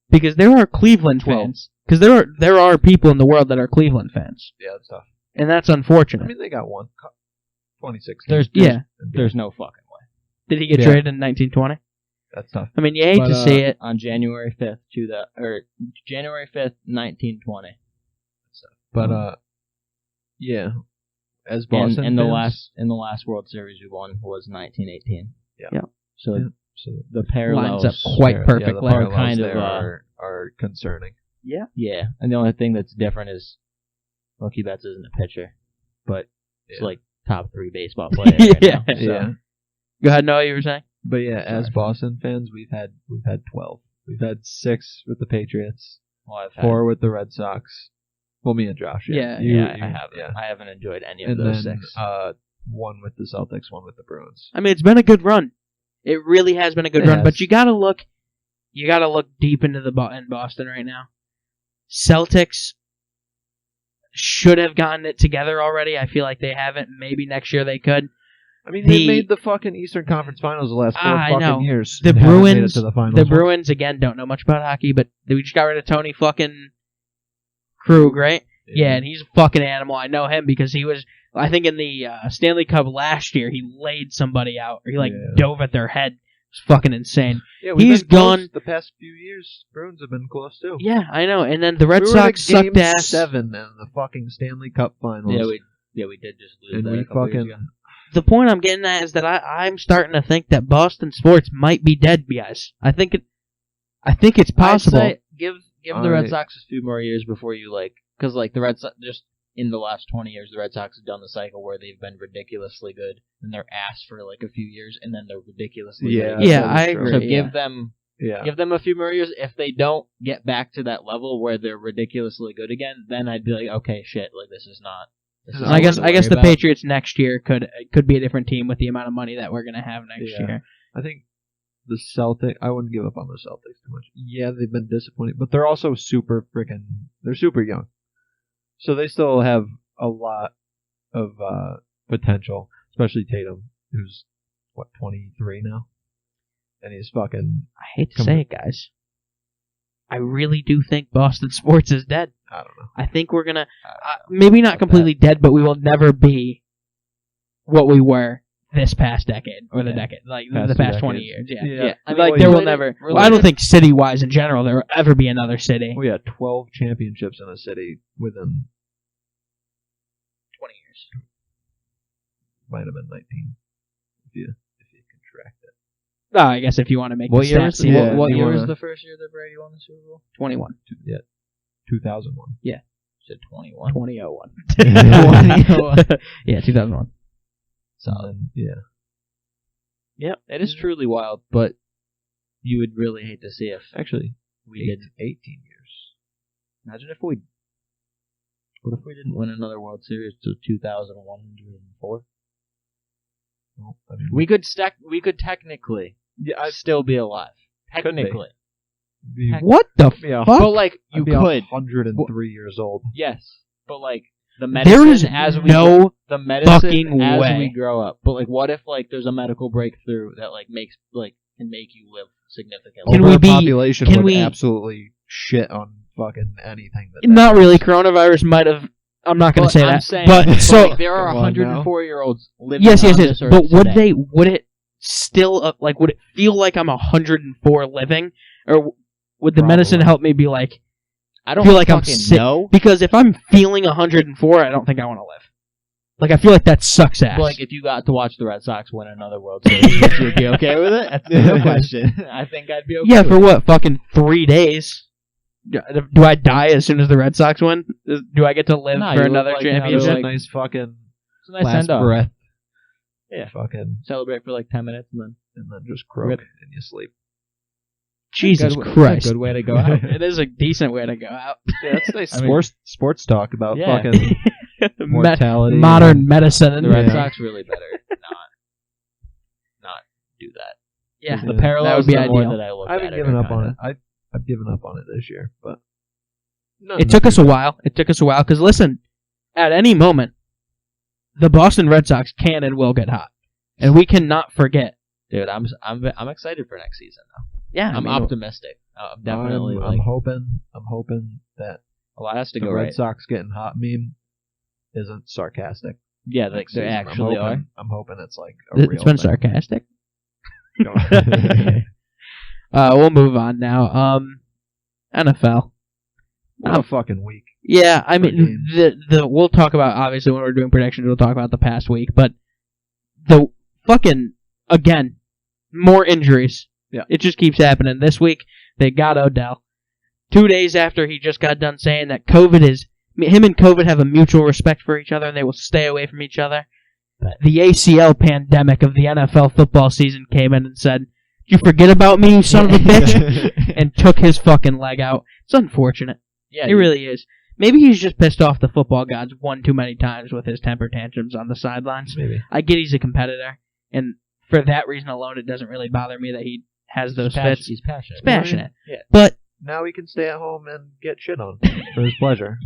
Because there are Cleveland 12. fans. Because there are people in the world that are Cleveland fans. Yeah, that's tough. And that's I unfortunate. mean, they got one. 26. There's no fucking way. Did he get Yeah. traded in 1920? That's tough. I mean, you hate But, to see it. On January 5th, January 5th, 1920. But yeah, as Boston And fans, the last World Series we won was 1918. Yeah. So Yeah. So the parallels Lines up quite yeah, perfectly. the parallels Kind of, there are concerning. Yeah, and the only thing that's different is Mookie Betts isn't a pitcher, but it's Yeah. like top 3 baseball player. Right Yeah. now, so. Yeah. Go ahead, Noah, you were saying? But yeah, as Sorry. Boston fans, we've had 12. We've had 6 with the Patriots, Well, I've had, 4 with the Red Sox. Well, me and Josh. Yeah, I haven't. Yeah. I haven't enjoyed any of And those then 6. 1 with the Celtics, 1 with the Bruins. I mean, it's been a good run. It really has been a good It run. has. But you gotta look deep into in Boston right now. Celtics should have gotten it together already. I feel like they haven't. Maybe next year they could. I mean, The- they made the fucking Eastern Conference Finals the last 4 I fucking know. years. The and haven't made it Bruins, to the finals the once. Bruins again don't know much about hockey, but we just got rid of Tony fucking Krug, right? Yeah, and he's a fucking animal. I know him because he was, I think in the Stanley Cup last year, he laid somebody out. Or he dove at their head. It was fucking insane. Yeah, we've He's been close gone. the past few years. Bruins have been close too. Yeah, I know. And then the Red we Sox were at sucked game ass. 7 in the fucking Stanley Cup Finals. Yeah, we did just lose and that we a couple years fucking. ago. The point I'm getting at is that I'm starting to think that Boston sports might be dead, guys. I think it's possible. I'd say give the Red Alright. Sox a few more years before you because the Red Sox just in the last 20 years the Red Sox have done the cycle where they've been ridiculously good and they're ass for like a few years and then they're ridiculously Yeah, good. Yeah, that is I true. agree. So yeah. give them a few more years. If they don't get back to that level where they're ridiculously good again, then I'd be like, okay, shit, like this is not. And I guess something to the worry about. Patriots next year could be a different team with the amount of money that we're gonna have next Yeah. year. I think the Celtics. I wouldn't give up on the Celtics too much. Yeah, they've been disappointing, but they're also they're super young, so they still have a lot of potential. Especially Tatum, who's 23 now, and he's fucking. I hate to say it, guys. I really do think Boston sports is dead. I don't know. I think we're gonna maybe not completely dead, but we will never be what we were this past decade or the decade, like Past the 2 past 20 decades. years. Yeah. Yeah. I mean, Like well, there will related- never. related- Well, I don't think city-wise in general there will ever be another city. We had 12 championships in a city within 20 years. might have been 19 if you contract it. No, I guess if you want to make What the year stats, was the, yeah, what you year was wanna- the first year that Brady won the Super Bowl? 21, 2001. You said 21. 2001. 2001. Yeah, 2001. Solid. Yeah. Yep, it is truly wild, but you would really hate to see if Actually, we didn't. 18 years. Imagine if we. What if we didn't win another World Series to 2004? Well, I mean, We could technically yeah, still be alive. Could be. Technically, be, What the be a, fuck? but like you I'd be could. 103 years old. Yes, but like the medicine There is as we no the medicine fucking as way. we grow up. But like, what if like there's a medical breakthrough that like makes can make you live significantly? Can we be- Overpopulation can would we- absolutely shit on fucking anything. Not really. Coronavirus might have. I'm not going to say I'm that. saying, but so like, there are Come on 104-year-olds living yes. on this earth But today. would it still would it feel like I'm 104 living, or would the medicine Probably. help me be like? I don't feel like I'm fucking sick. know. Because if I'm feeling 104, I don't think I want to live. Like I feel like that sucks ass. But, like, if you got to watch the Red Sox win another World Series, would you be okay with it? That's the real question. I think I'd be okay yeah, with for it. what? Fucking 3 days. Do I die as soon as the Red Sox win? Do I get to live No, for you another look like championship? Just a like- nice fucking It's a nice last send-off. breath. Yeah. Fucking, Celebrate for like 10 minutes and then just croak Rip. and you sleep. Jesus Good- Christ. That's a good way to go out. It is a decent way to go out. Yeah, that's nice I mean- sports talk about Yeah. fucking mortality. Modern medicine. The Red Yeah. Sox really better not do that. Yeah. The Yeah. parallels That would be are more ideal. that I look I at haven't it given are up on kinda- it. I've given up on it this year, but It took us a while. Because listen, at any moment, the Boston Red Sox can and will get hot, and we cannot forget. Dude, I'm excited for next season though. Yeah, I'm optimistic. I'm definitely I'm hoping that a lot has to the go Red right. Sox getting hot meme isn't sarcastic. Yeah, like next they season. actually are. I'm hoping it's like a real It's been thing. sarcastic. No. We'll move on now. NFL. What a fucking week. Yeah, I For mean, the we'll talk about, obviously, when we're doing predictions, we'll talk about the past week, but the fucking, again, more injuries. Yeah. It just keeps happening. This week, they got Odell. 2 days after he just got done saying that him and COVID have a mutual respect for each other and they will stay away from each other. The ACL pandemic of the NFL football season came in and said, "Did you forget about me, you son of a bitch?" and took his fucking leg out. It's unfortunate. Yeah, It really is. Maybe he's just pissed off the football gods one too many times with his temper tantrums on the sidelines. Maybe. I get he's a competitor, and for that reason alone, it doesn't really bother me that he has those fits. He's passionate. He's passionate. Yeah. But Now he can stay at home and get shit on for his pleasure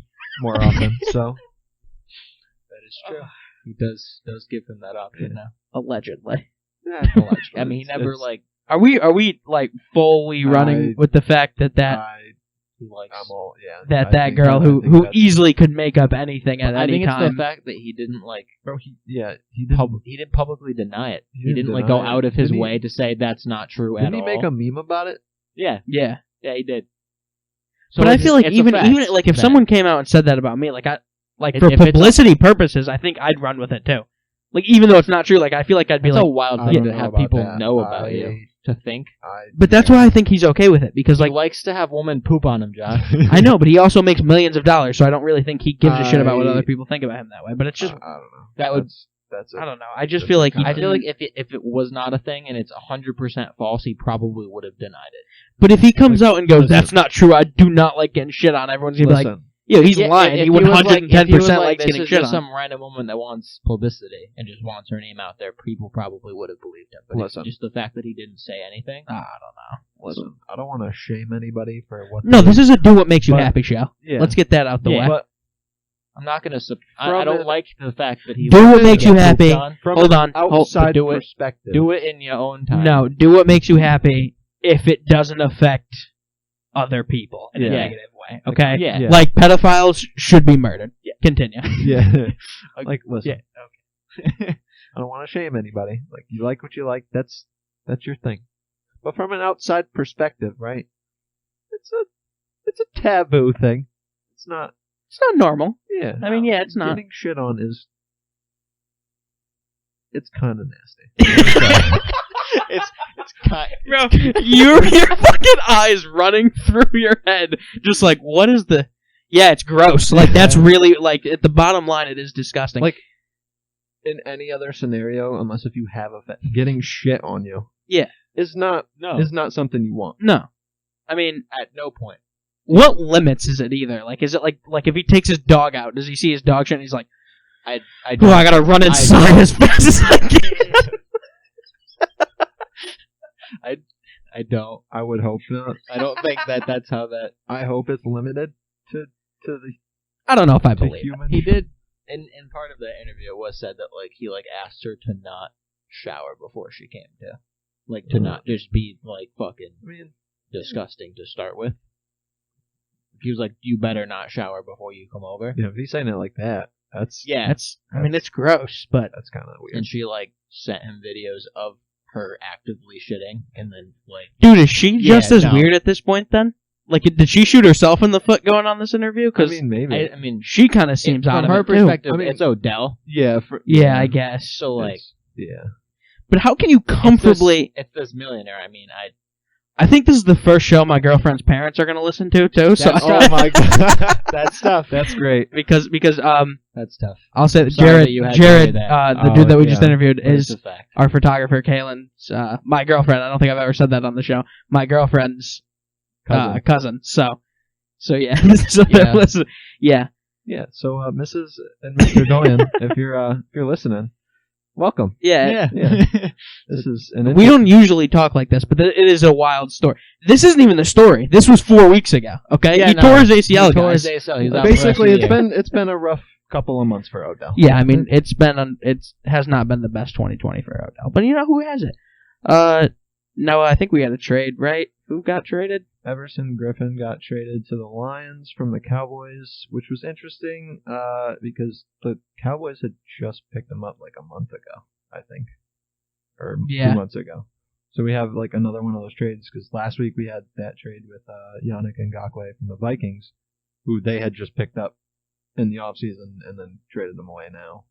more often. So That is true. He does give him that option now. allegedly. I mean, he never like. Are we like fully running I- with the fact that I He likes. I'm all yeah. that I think- girl I who think who that's- easily could make up anything at I any think it's time. the fact that he didn't like. Bro, he didn't. He didn't publicly deny it. He He didn't didn't like deny go it. out of his Didn't he- way to say that's not true at Didn't he all. make a meme about it? Yeah, Yeah, he did. but I it's- feel like it's a even fact like if that- someone came out and said that about me, like If- for if it's a- publicity purposes, I think I'd run with it too. Like even though it's not true, like I feel like I'd be it's like, a wild I thing don't to know have about people that. know about you. To think. but that's why I think he's okay with it because He like likes to have women poop on him, Josh. I know, but he also makes millions of dollars, so I don't really think he gives a shit about what I- other people think about him that way. But it's just I don't know. That would- That's I don't know. I just feel like he I feel like didn't- if it was not a thing and it's 100% false, he probably would have denied it. But if he comes out and goes, listen. "That's not true. I do not like getting shit on," everyone's gonna be like, Listen, "Yo, he's Yeah, lying. if He was 110% like, likes this getting is shit just on." some random woman that wants publicity and just wants her name out there, people probably would have believed him. But it's Listen. just the fact that he didn't say anything. I don't know. listen. I don't want to shame anybody for what. No, they- this is a do what makes you But- happy show. Yeah. Let's get that out the Yeah. way. But I'm not gonna. I From don't an- like the fact that he Do what wants to makes you get happy. pooped on. from Hold an on. outside do it. perspective, Do it in your own time. No, do what makes you happy if it doesn't affect other people in a Yeah. negative way. Okay? Yeah. Yeah. Like pedophiles should be murdered. Continue. Yeah. Like, listen. Yeah. I don't want to shame anybody. Like, you like what you like. That's your thing. But from an outside perspective, right? It's a taboo thing. It's not. It's not normal. Yeah. I mean, yeah, it's not. Getting shit on is. It's kind of nasty. it's kind. Bro, your fucking eyes running through your head, just like, what is the? Yeah, it's gross. Like that's really like at the bottom line, it is disgusting. Like in any other scenario, unless if you have a getting shit on you, Yeah. is not No. is not something you want. no, I mean, At no point. what limits is it either? Like, is it like if he takes his dog out, does he see his dog shit and he's like, I oh, don't. I gotta run inside as fast as I can. I don't. I would hope not. I don't think that's how that. I hope it's limited to the I don't know if I to believe it. human. He did. In part of the interview, it was said that like he like asked her to not shower before she came to, like to not just be like fucking I mean, disgusting to start with. He was like, "You better not shower before you come over." if he's saying it like that, that's Yeah, I mean, it's gross, but that's kind of weird. and she like sent him videos of her actively shitting, and then like dude, is she Yeah, just as no. weird at this point then? Like, did she shoot herself in the foot going on this interview? I Because mean, maybe. I mean, she kind of seems out from of her it too. perspective, I mean- it's Odell. yeah. Yeah, I guess. So like, It's- yeah. But how can you comfortably? it's this millionaire. I mean, I think this is the first show my girlfriend's parents are going to listen to too. So That's Oh my god, that's tough. that's great. because That's tough. I'll say that Sorry Jared that you had to say Jared that. the dude that we just yeah. interviewed But it's is a fact. our photographer Kaylin's my girlfriend. I don't think I've ever said that on the show. My girlfriend's cousin. So yeah. So Yeah. listen, yeah. Yeah. So, Mrs. and Mr. Doyon, if you're listening, welcome. Yeah. Yeah. This is an We don't usually talk like this, but it is a wild story. This isn't even the story. This was 4 weeks ago. Okay, Yeah, he no. tore his ACL, He tore his guys. ACL. He's out for the rest of Basically, the year. it's been a rough couple of months for Odell. Yeah, I mean it has not been the best 2020 for Odell, but you know who has it? No, I think we had a trade, right? Who got traded? Everson Griffin got traded to the Lions from the Cowboys, which was interesting because the Cowboys had just picked him up like a month ago, I think, or Yeah. 2 months ago. So we have like another one of those trades because last week we had that trade with Yannick Ngakoue from the Vikings, who they had just picked up in the offseason and then traded them away now.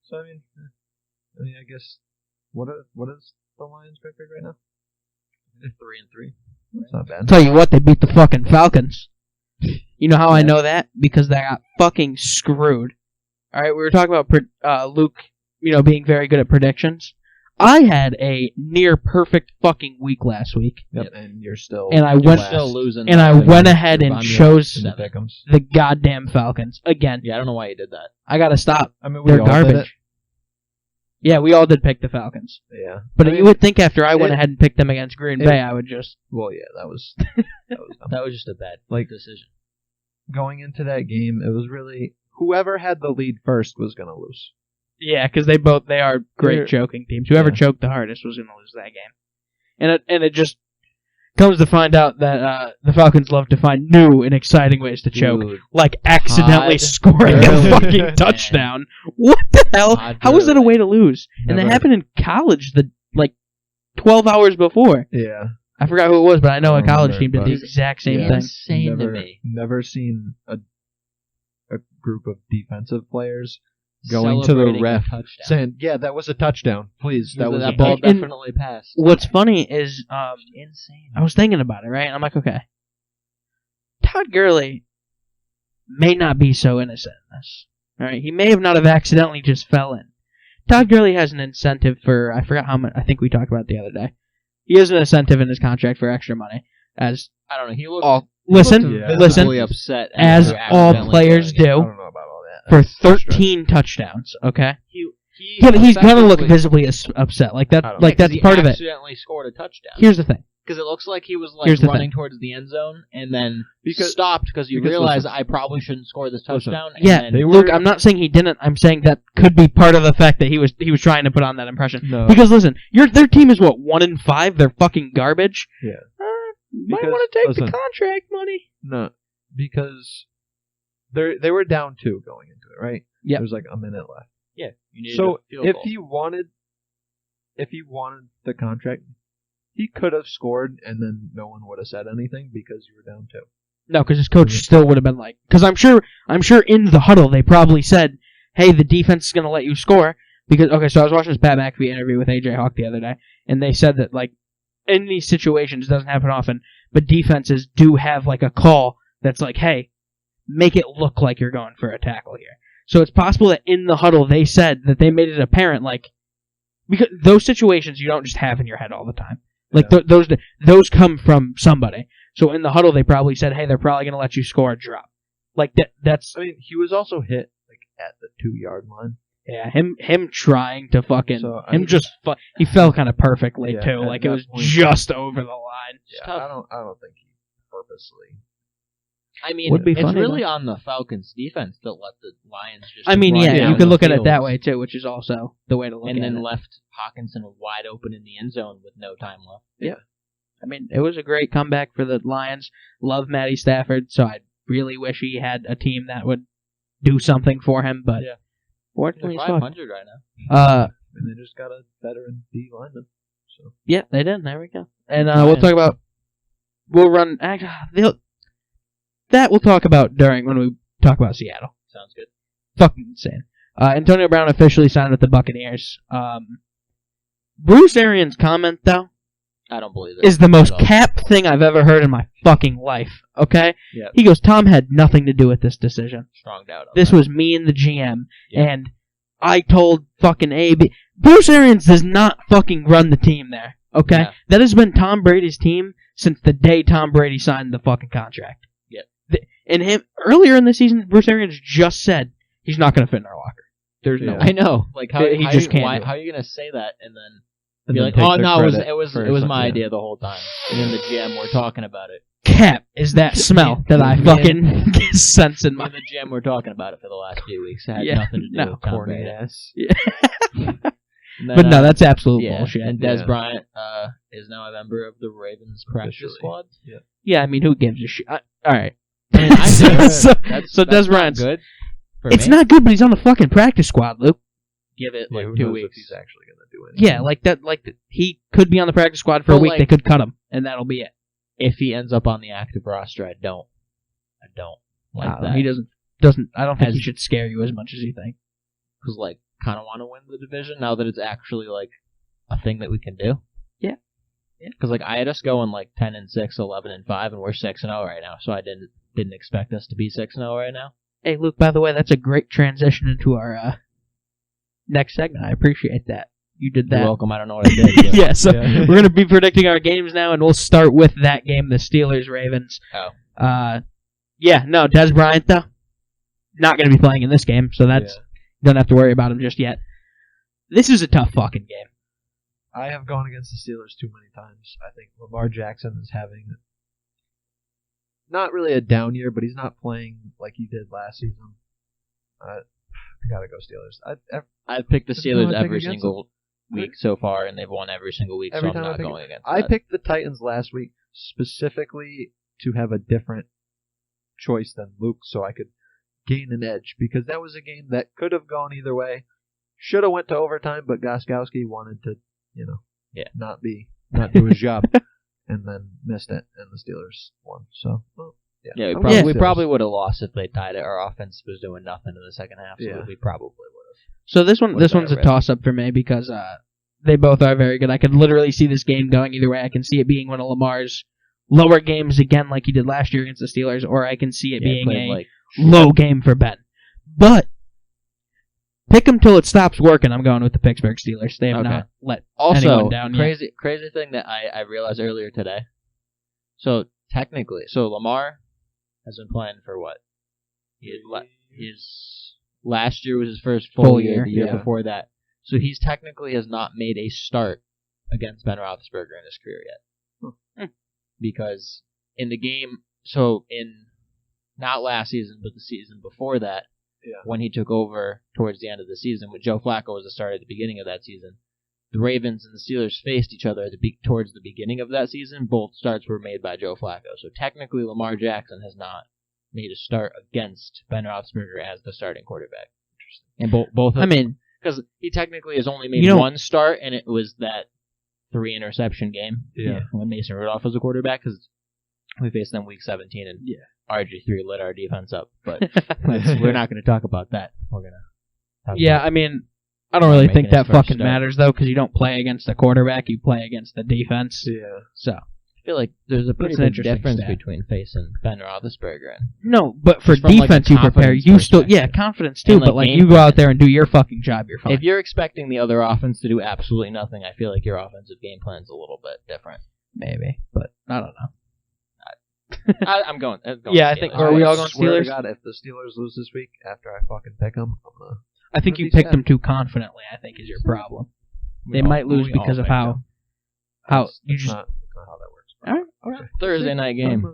So I mean, I guess what is the Lions record right now? 3-3. That's not bad. Tell you what, they beat the fucking Falcons. You know how I know that? Because they got fucking screwed. All right, we were talking about Luke, being very good at predictions. I had a near perfect fucking week last week, Yep, and you're still and I You're went still losing. and I Like, went ahead you're and on your chose in the 7. pick'ems. the goddamn Falcons again. Yeah, I don't know why you did that. I gotta stop. I mean, They're all did it. garbage. Yeah, we all did pick the Falcons, Yeah, but I mean, you would think after I went it- ahead and picked them against Green it- Bay, I would just. well, yeah, that was dumb. That was just a bad Like- decision. Going into that game. It was really whoever had the lead first was gonna lose. Yeah, because they are great They're- choking teams. Whoever yeah. choked the hardest was going to lose that game, and it just Comes to find out that the Falcons love to find new and exciting ways to choke, Dude, like accidentally Todd scoring a Gurley, fucking man. touchdown. What the hell? Todd How was that a Gurley. way to lose? And that Never- happened in college, 12 hours before. Yeah. I forgot who it was, but I know I a don't college remember, team did the but- exact same Yeah. thing. Insane to me. Never seen a group of defensive players going to the Celebrating a ref touchdown. saying, "Yeah, that was a touchdown. Please, that was a that ball And- definitely passed. What's funny is, Insane. I was thinking about it, right? And I'm like, okay, Todd Gurley may not be so innocent in this. All right, he may have not have accidentally just fell in. Todd Gurley has an incentive for, I forgot how much, I think we talked about it the other day. He has an incentive in his contract for extra money. As I don't know. He looked all, listen, Yeah. visibly upset as after all accidentally players doing it. I do, don't know about all that." for That's frustrating. 13 touchdowns, okay? He Yeah, but he's gonna look effectively- visibly upset. Like I that, don't like Yeah, 'cause that's he part of it. accidentally scored a touchdown. Here's the thing. Because it looks like he was Here's the running towards the end zone and then Because- stopped because he because realized listen. I probably shouldn't score this Listen. touchdown. Yeah, and then, Luke, I'm not saying he didn't. I'm saying that could be part of the fact that he was trying to put on that impression. No. Because listen, their team is what, 1-5. They're fucking garbage. Yeah. Might Because, want to take listen. the contract money. No, because they were down 2 going into it, right? Yep. There's like a minute left. yeah, you needed So a field if goal. he wanted the contract, he could have scored, and then no one would have said anything because you were down 2. No, because his coach still would have been like, because I'm sure in the huddle they probably said, "Hey, the defense is going to let you score." Because so I was watching this Pat McAfee interview with AJ Hawk the other day, and they said that like in these situations, it doesn't happen often, but defenses do have like a call that's like, "Hey, make it look like you're going for a tackle here." So it's possible that in the huddle they said that they made it apparent, like, because those situations you don't just have in your head all the time. Like Yeah. those come from somebody. So in the huddle they probably said, "Hey, they're probably going to let you score a drop." Like that's I mean, he was also hit like at the 2-yard line. yeah, him trying to fucking So, I mean- he fell kind of perfectly Yeah, too. at Like it that was point- just over the line. Yeah, tough. I don't think he purposely. I mean, Would be it's funny, really on the Falcons' defense that let the Lions just. I mean, run yeah, down you could the look at it field that way too, which is also the way to look and at then it. left Hawkinson wide open in the end zone with no time left. I mean, it was a great comeback for the Lions. Love Matty Stafford, so I really wish he had a team that would do something for him. But Yeah. fortunately, They're he's fucked. 500 right now. And they just got a veteran D lineman. So Yeah, they did. There we go. And we'll talk about. We'll run. That we'll talk about when we talk about Seattle. Sounds good. Fucking insane. Antonio Brown officially signed with the Buccaneers. Bruce Arians' comment, though, I don't believe it. is the most at all. cap thing I've ever heard in my fucking life. Okay? Yep. He goes, Tom had nothing to do with this decision. Strong doubt. on This that. was me and the GM, Yeah. and I told fucking AB. Bruce Arians does not fucking run the team there. Okay? Yeah. That has been Tom Brady's team since the day Tom Brady signed the fucking contract. Yep. And him earlier in the season, Bruce Arians just said he's not going to fit in our locker. There's no Yeah. way. I know. Like how He just can't do it. How are you gonna say that and then and be then like, take oh the no, credit it was for my something. idea the whole time. And then the GM were talking about it. Cap is that smell that I fucking sense in Me my. and the GM were talking about it for the last few weeks. It had Yeah. nothing to do No. with Tom Corny Brady. ass. And then, But no, that's absolute yeah. bullshit. And Des Yeah. Bryant is now a member of the Ravens practice Officially. squad. Yeah, I mean, who gives a shit? All right. I mean, I So- think so- that's so that's Des not Bryant's- good. For It's me. not good, but he's on the fucking practice squad, Luke. Give it Yeah, like who 2 knows weeks. if he's actually going to do anything. Yeah, like that. He could be on the practice squad for a But, week. like- They could cut him, and that'll be it. If he ends up on the active roster, I don't like that. He doesn't. I don't think As- he should scare you as much as you think. Because like kind of want to win the division now that it's actually like a thing that we can do. Yeah. Because like I had us going like 10-6, 11-5, and we're 6-0 right now. So I didn't expect us to be 6-0 right now. Hey, Luke. By the way, that's a great transition into our next segment. I appreciate that. You did that. You're welcome. I don't know what I did. but- Yeah, so Yeah. we're going to be predicting our games now, and we'll start with that game, the Steelers-Ravens. Oh. Yeah, no, Des Bryant, though, not going to be playing in this game, so that's don't have to worry about him just yet. This is a tough fucking game. I have gone against the Steelers too many times. I think Lamar Jackson is having not really a down year, but he's not playing like he did last season. I gotta go Steelers. I've picked the That's who I Steelers pick every against single week so far, and they've won every single week. Every so I'm time not I pick going against. I that. picked the Titans last week, specifically to have a different choice than Luke so I could gain an edge, because that was a game that could have gone either way. Should have went to overtime, but Gostkowski wanted to, not do his job, and then missed it, and the Steelers won. So, we probably would have lost if they tied it. Our offense was doing nothing in the second half, so we probably would have. So this one's a toss-up for me because they both are very good. I could literally see this game going either way. I can see it being one of Lamar's lower games again like he did last year against the Steelers, or I can see it being a low game for Ben. But pick them till it stops working. I'm going with the Pittsburgh Steelers. They have not let anyone down yet. Crazy thing that I realized earlier today. So technically, Lamar has been playing for what? His last year was his first full year. The year before that, so he's technically has not made a start against Ben Roethlisberger in his career yet. Because in the game, in not last season, but the season before that, when he took over towards the end of the season, when Joe Flacco was the starter at the beginning of that season, the Ravens and the Steelers faced each other towards the beginning of that season. Both starts were made by Joe Flacco. So technically, Lamar Jackson has not made a start against Ben Roethlisberger as the starting quarterback. Interesting. And both. Because he technically has only made one start, and it was that 3 interception game. When Mason Rudolph was a quarterback, because we faced them week 17, and RG3 lit our defense up. But we're not going to talk about that. We're going to. I don't really think that fucking matters, though, because you don't play against the quarterback, you play against the defense. Yeah. So I feel like there's a pretty big difference between facing Ben Roethlisberger and... No, but for defense you prepare. You still... Yeah, confidence too, but you go out there and do your fucking job, you're fine. If you're expecting the other offense to do absolutely nothing, I feel like your offensive game plan's a little bit different. Maybe, but I don't know. I'm going yeah, I think... Are we all going Steelers? God, if the Steelers lose this week, after I fucking pick them, I'm going to... I think you picked them too confidently, I think, is your problem. They might lose because of how you just... Not how that works. All right. Thursday night game.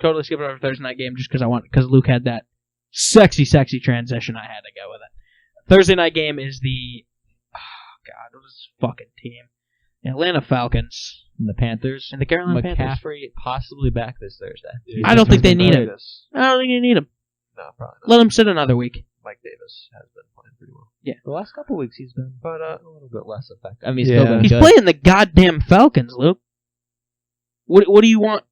Totally skipping over Thursday night game just because Luke had that sexy transition. I had to go with it. Thursday night game is the... Oh, God, what is this fucking team? The Atlanta Falcons. And the Panthers. And the Carolina Panthers. McCaffrey possibly back this Thursday. Yeah, I don't think they need him. I don't think they need him. No, probably not. Let him sit another week. Mike Davis has been playing pretty well. Yeah, the last couple weeks he's been, but a little bit less effective. I mean, he's playing the goddamn Falcons, Luke. What do you want?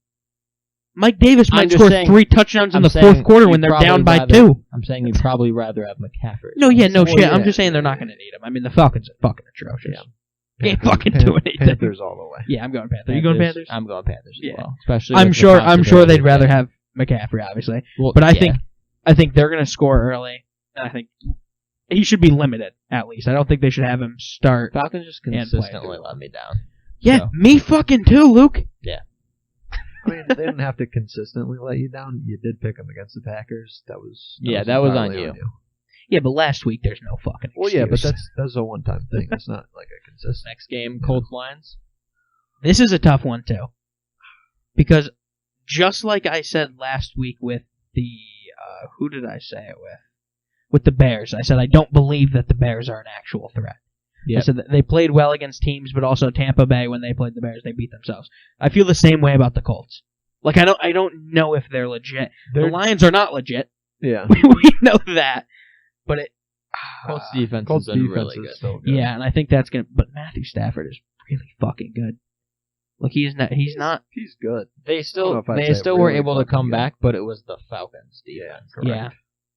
Mike Davis might score 3 touchdowns in the fourth quarter when they're down by 2. I'm saying you'd probably rather have McCaffrey. No shit. Yeah. I'm just saying they're not going to need him. I mean, the Falcons are fucking atrocious. Yeah. Can't fucking do anything. Panthers all the way. Yeah, I'm going Panthers. Are you going Panthers? I'm going Panthers as well. Especially I'm sure they'd rather have McCaffrey, obviously. Well, but I think they're going to score early. And I think he should be limited, at least. I don't think they should have him start. Falcons just consistently let me down. Yeah, me fucking too, Luke. Yeah. I mean, they didn't have to consistently let you down. You did pick them against the Packers. That was on you. Yeah, but last week there's no fucking excuse. Well, yeah, but that's a one-time thing. It's not like a consistent. Next game, Colts Lions. This is a tough one, too. Because just like I said last week with the... who did I say it with? With the Bears. I said I don't believe that the Bears are an actual threat. Yep. I said that they played well against teams, but also Tampa Bay, when they played the Bears, they beat themselves. I feel the same way about the Colts. Like, I don't know if they're legit. The Lions are not legit. Yeah. We know that. But Colts defense has been really good. Still good. Yeah, and I think that's going to... But Matthew Stafford is really fucking good. Like, he's not... He's good. They still were able to come back, but it was the Falcons defense. Yeah.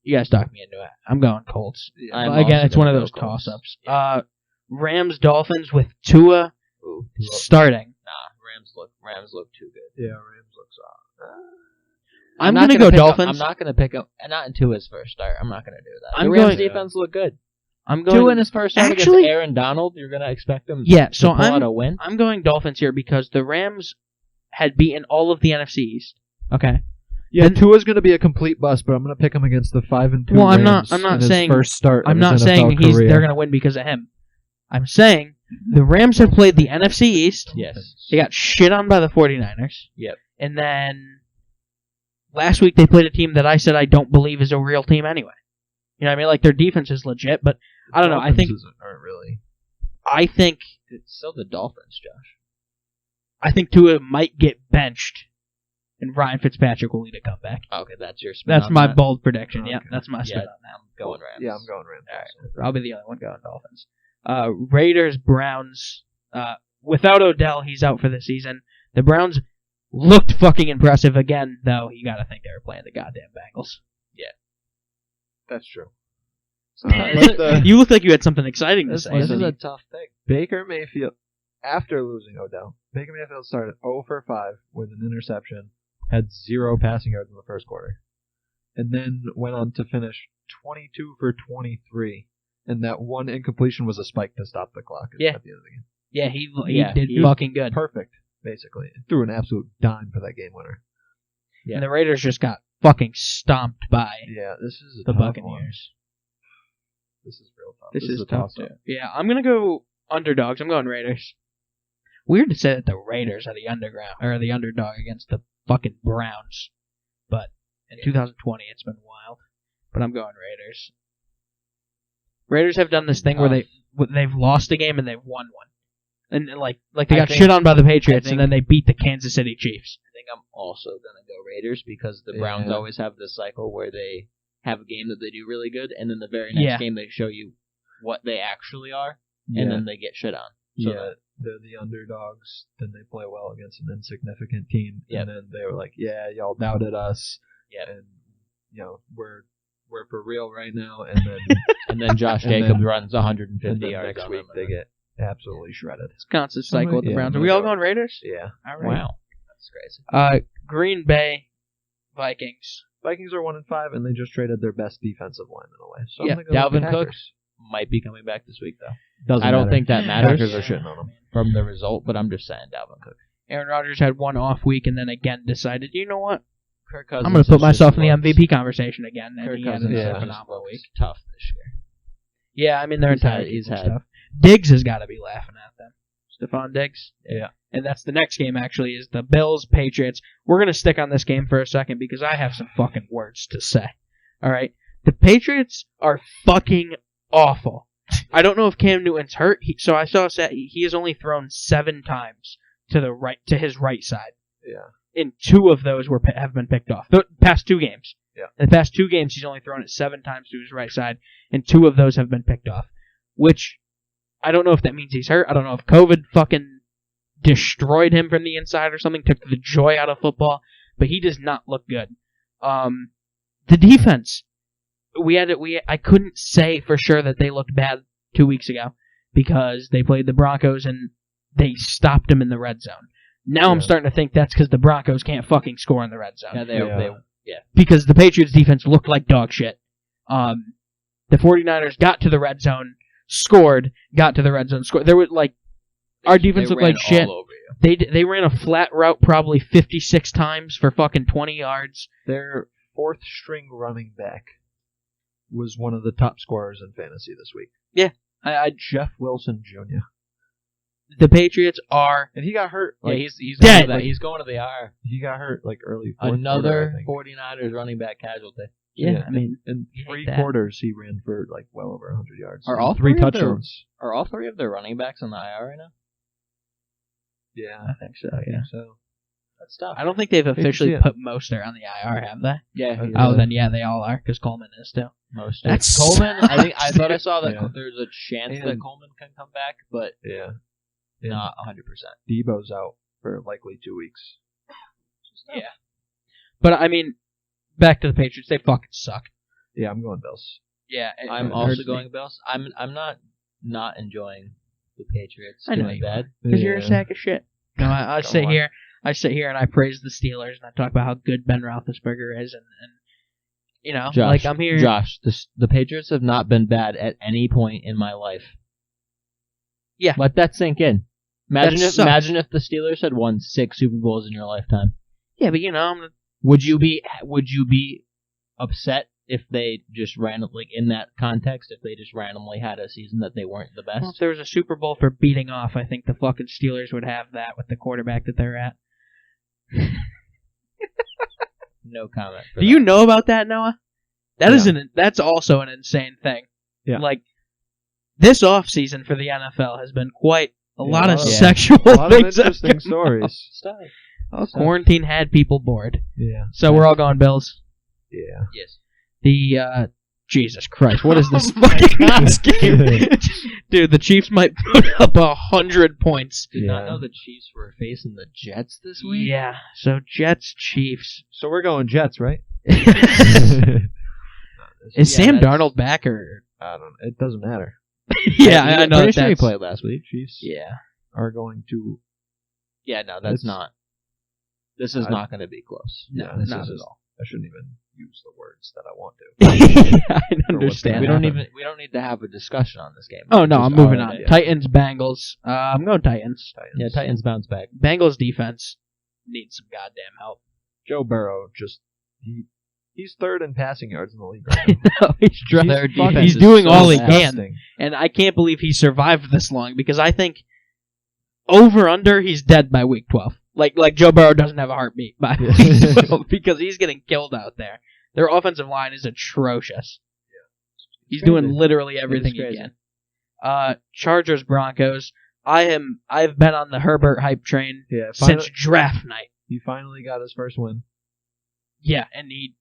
You guys talked me into it. I'm going Colts. Yeah, again, it's one of those toss-ups. Yeah. Rams Dolphins with Tua starting. Nah, Rams look too good. Yeah, Rams look solid. I'm going to go Dolphins. I'm not going to pick him, not in Tua's first start. I'm not going to do that. The Rams defense look good. I'm going Tua in his first start against Aaron Donald. You're going to expect him to pull out a win? I'm going Dolphins here because the Rams had beaten all of the NFC East. Okay. Yeah, Tua's going to be a complete bust, but I'm going to pick him against the 5-2 Well, I'm Rams not in saying his first start. I'm not saying they're going to win because of him. I'm saying the Rams have played the NFC East. Yes. They got shit on by the 49ers. Yep. And then last week they played a team that I said I don't believe is a real team anyway. You know what I mean? Like, their defense is legit, but I don't know. I think aren't really. I think it's still the Dolphins, Josh. I think Tua might get benched, and Ryan Fitzpatrick will lead a comeback. Okay, that's your spin That's on my that? bold prediction. Yeah, Okay. that's my spin Yeah, on that. I'm going Rams. Yeah, I'm going Rams. All right, I'll be the only one going Dolphins. Raiders, Browns. Without Odell, he's out for the season. The Browns looked fucking impressive again, though. You got to think they were playing the goddamn Bengals. That's true. You look like you had something exciting to say. This is a tough thing. Baker Mayfield, after losing Odell, Baker Mayfield started 0 for 5 with an interception, had 0 passing yards in the first quarter, and then went on to finish 22 for 23. And that one incompletion was a spike to stop the clock at the end of the game. Yeah, he did he was fucking good. Perfect, basically. Threw an absolute dime for that game winner. Yeah. And the Raiders just got fucking stomped by Yeah, this is a the tough Buccaneers. one. This is real tough. This is a tough toss-up. too. Yeah, I'm gonna go underdogs. I'm going Raiders. Weird to say that the Raiders are the underdog against the fucking Browns, but in 2020 it's been wild. But I'm going Raiders. Raiders have done this thing where they've lost a game and they've won one, and like they got shit on by the Patriots and then they beat the Kansas City Chiefs. I think I'm also gonna go Raiders because the Browns always have this cycle where they have a game that they do really good, and then the very next game they show you what they actually are, and then they get shit on. So they're the underdogs. Then they play well against an insignificant team, and then they were like, "Yeah, y'all doubted us, and we're for real right now." And then and then Josh Jacobs runs 150 and then yards. next week they get absolutely shredded. It's a constant cycle with the Browns. Are we all going Raiders? Yeah. All right. Wow, that's crazy. Green Bay, Vikings. Vikings are 1-5, and they just traded their best defensive lineman away. So Yeah, I'm gonna go with the Dalvin Cook Packers. might be coming back this week though. Doesn't I don't matter. think that matters Packers are shitting on them. from the result, but I'm just saying Dalvin Cook. Aaron Rodgers had one off week and then again decided, you know what? Kirk Cousins I'm going to put is myself just in the looks- MVP conversation again. And Kirk he had Cousins a just phenomenal looks week. tough this year. Yeah, I mean, their He's entire had- he's team's had- tough. Diggs has got to be laughing at them. Stephon Diggs. Yeah. And that's the next game, actually, is the Bills-Patriots. We're going to stick on this game for a second because I have some fucking words to say. All right? The Patriots are fucking awful. I don't know if Cam Newton's hurt. So I saw he has only thrown 7 times to his right side. Yeah. And 2 of those have been picked off. The past 2 games. Yeah. In the past 2 games, he's only thrown it 7 times to his right side, and 2 of those have been picked off. Which, I don't know if that means he's hurt. I don't know if COVID fucking destroyed him from the inside or something, took the joy out of football, but he does not look good. The defense, I couldn't say for sure that they looked bad 2 weeks ago because they played the Broncos and they stopped them in the red zone. Now I'm starting to think that's because the Broncos can't fucking score in the red zone. Because the Patriots defense looked like dog shit. The 49ers got to the red zone, scored, got to the red zone, scored. There was our defense looked like shit. They ran a flat route probably 56 times for fucking 20 yards. Their 4th string running back was one of the top scorers in fantasy this week. Yeah. Jeff Wilson Jr. The Patriots are... And he got hurt. He's dead. He's going to the IR. He got hurt early fourth Another quarter, 49ers running back casualty. Yeah, I mean... In you 3 hate that. quarters, he ran for well over 100 yards. Are all 3 three of their- touchdowns? Are all 3 of their running backs on the IR right now? Yeah. I think so, yeah. So That's tough. I don't think they've officially see it. put Mostert on the IR, have they? Yeah. Oh, Oh, then yeah, they all are, because Coleman is too. Most. That's Coleman. I thought I saw that Yeah. there's a chance that And- Coleman can come back, but yeah. And not 100%. Debo's out for likely 2 weeks. Yeah. But, I mean, back to the Patriots, they fucking suck. Yeah, I'm going Bills. Yeah. I'm it also hurts me. going Bills. I'm not enjoying the Patriots I know doing you bad. Because you're a Yeah. sack of shit. No, I Come sit on. here and I praise the Steelers and I talk about how good Ben Roethlisberger is and you know, Josh, like I'm here. Josh, the Patriots have not been bad at any point in my life. Yeah. Let that sink in. That sucks. Imagine if the Steelers had won 6 Super Bowls in your lifetime. Yeah, but you know, Would you be upset if they just randomly, in that context, if they just randomly had a season that they weren't the best? well, if there was a Super Bowl for beating off, I think the fucking Steelers would have that with the quarterback that they're at. No comment. Do you know about that, Noah? That's also an insane thing. Yeah. Like, this offseason for the NFL has been quite A lot of yeah. sexual A lot of things. have interesting come up. stories. Stop. Well, quarantine had people bored. Yeah. So we're all going Bills. Yeah. Yes. The Jesus Christ, what is this fucking game? Dude, the Chiefs might put up 100 points. Did not know the Chiefs were facing the Jets this week. Yeah, so Jets, Chiefs. So we're going Jets, right? Is Sam that's- Darnold back or? I don't know. It doesn't matter. Yeah, I know Pretty sure he that's. played last week. Chiefs Yeah. are going to. Yeah, no, that's It's- not. This is not going to be close. No, this not is at just- all. I shouldn't even use the words that I want to. I understand. We that. don't need to have a discussion on this game. Oh no, Just I'm moving call on. it a day. Titans, Bengals. I'm going Titans. Yeah, Titans bounce back. Bengals defense needs some goddamn help. Joe Burrow just he's third in passing yards in the league right now. No, he's trying. Their defense He's is doing so all he bad. can, Disgusting. and I can't believe he survived this long because I think over under he's dead by week 12. Like Joe Burrow doesn't have a heartbeat by week 12 because he's getting killed out there. Their offensive line is atrocious. Yeah. He's doing literally everything he can. Chargers, Broncos. I've been on the Herbert hype train Yeah, since draft night. he finally got his first win. Yeah, and he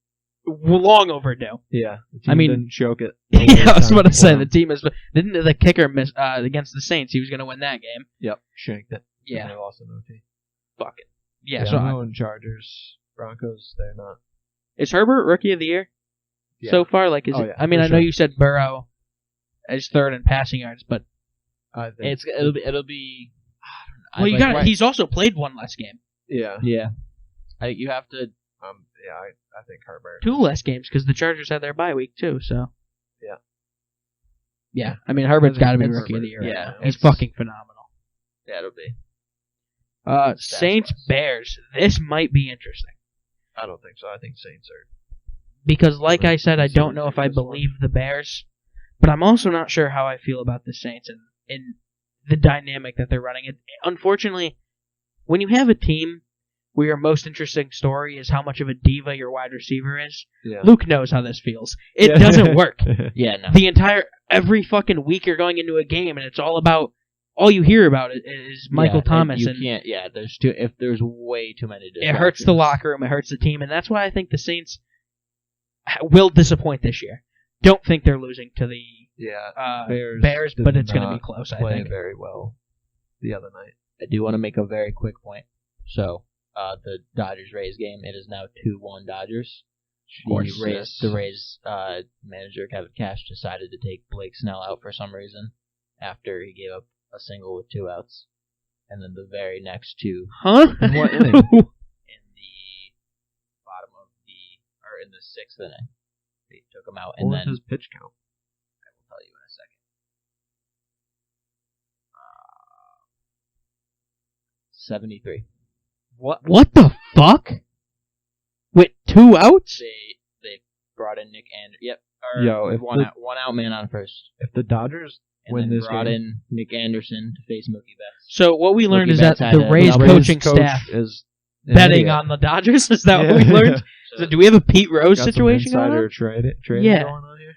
long overdue. Yeah, the I team mean- didn't choke it. Yeah, I was about to say the team is. Didn't the kicker miss against the Saints? He was going to win that game. Yep, shanked it. Yeah. They lost in OT. Fuck it. Yeah. Yeah, So I'm going Chargers, Broncos. They're not. is Herbert rookie of the year so far? Like, is Oh, it? yeah, I mean, for I know sure. you said Burrow is third in passing yards, but I think. It'll be. well, you got. He's also played one less game, Yeah. Yeah, you have to. Yeah. I think Herbert. 2 less games because the Chargers had their bye week too. So Yeah. yeah. I mean, Herbert's got to be It's rookie of the year. Herbert. right Yeah, now. He's it's- fucking phenomenal. Yeah, it'll be. Saints, Bears. This might be interesting I don't think so. I think Saints are. because, like I said, I See don't what know you if I think this one. believe the Bears, but I'm also not sure how I feel about the Saints and the dynamic that they're running. Unfortunately, when you have a team where your most interesting story is how much of a diva your wide receiver is, Yeah. Luke knows how this feels. It Yeah. doesn't work. Yeah, no. Every fucking week you're going into a game and it's all you hear about is Michael Thomas, You and can't. Yeah, there's way too many. it hurts the locker room, it hurts the team, and that's why I think the Saints will disappoint this year. Don't think they're losing to the Yeah. Bears, did but it's going to not be close, I play think. very well the other night. I do want to make a very quick point. So, the Dodgers-Rays game, it is now 2-1 Dodgers. The Rays manager, Kevin Cash, decided to take Blake Snell out for some reason after he gave up a single with 2 outs. And then the very next 2 Huh? In what inning? in the bottom of in the 6th inning. They took him out, and What was then his pitch count? I will tell you in a second. 73. What the fuck? With 2 outs? They brought in Nick Anderson. Yep. Yo, if one the- out man on first, If the Dodgers and win then this brought game, in Nick Anderson to face Mookie Betts. So what we learned Mookie is that Betts had the a- Rays the coaching coach staff is an betting idiot. on the Dodgers. Is that what we learned? So do we have a Pete Rose Got some situation going insider on? trading Yeah. going on here.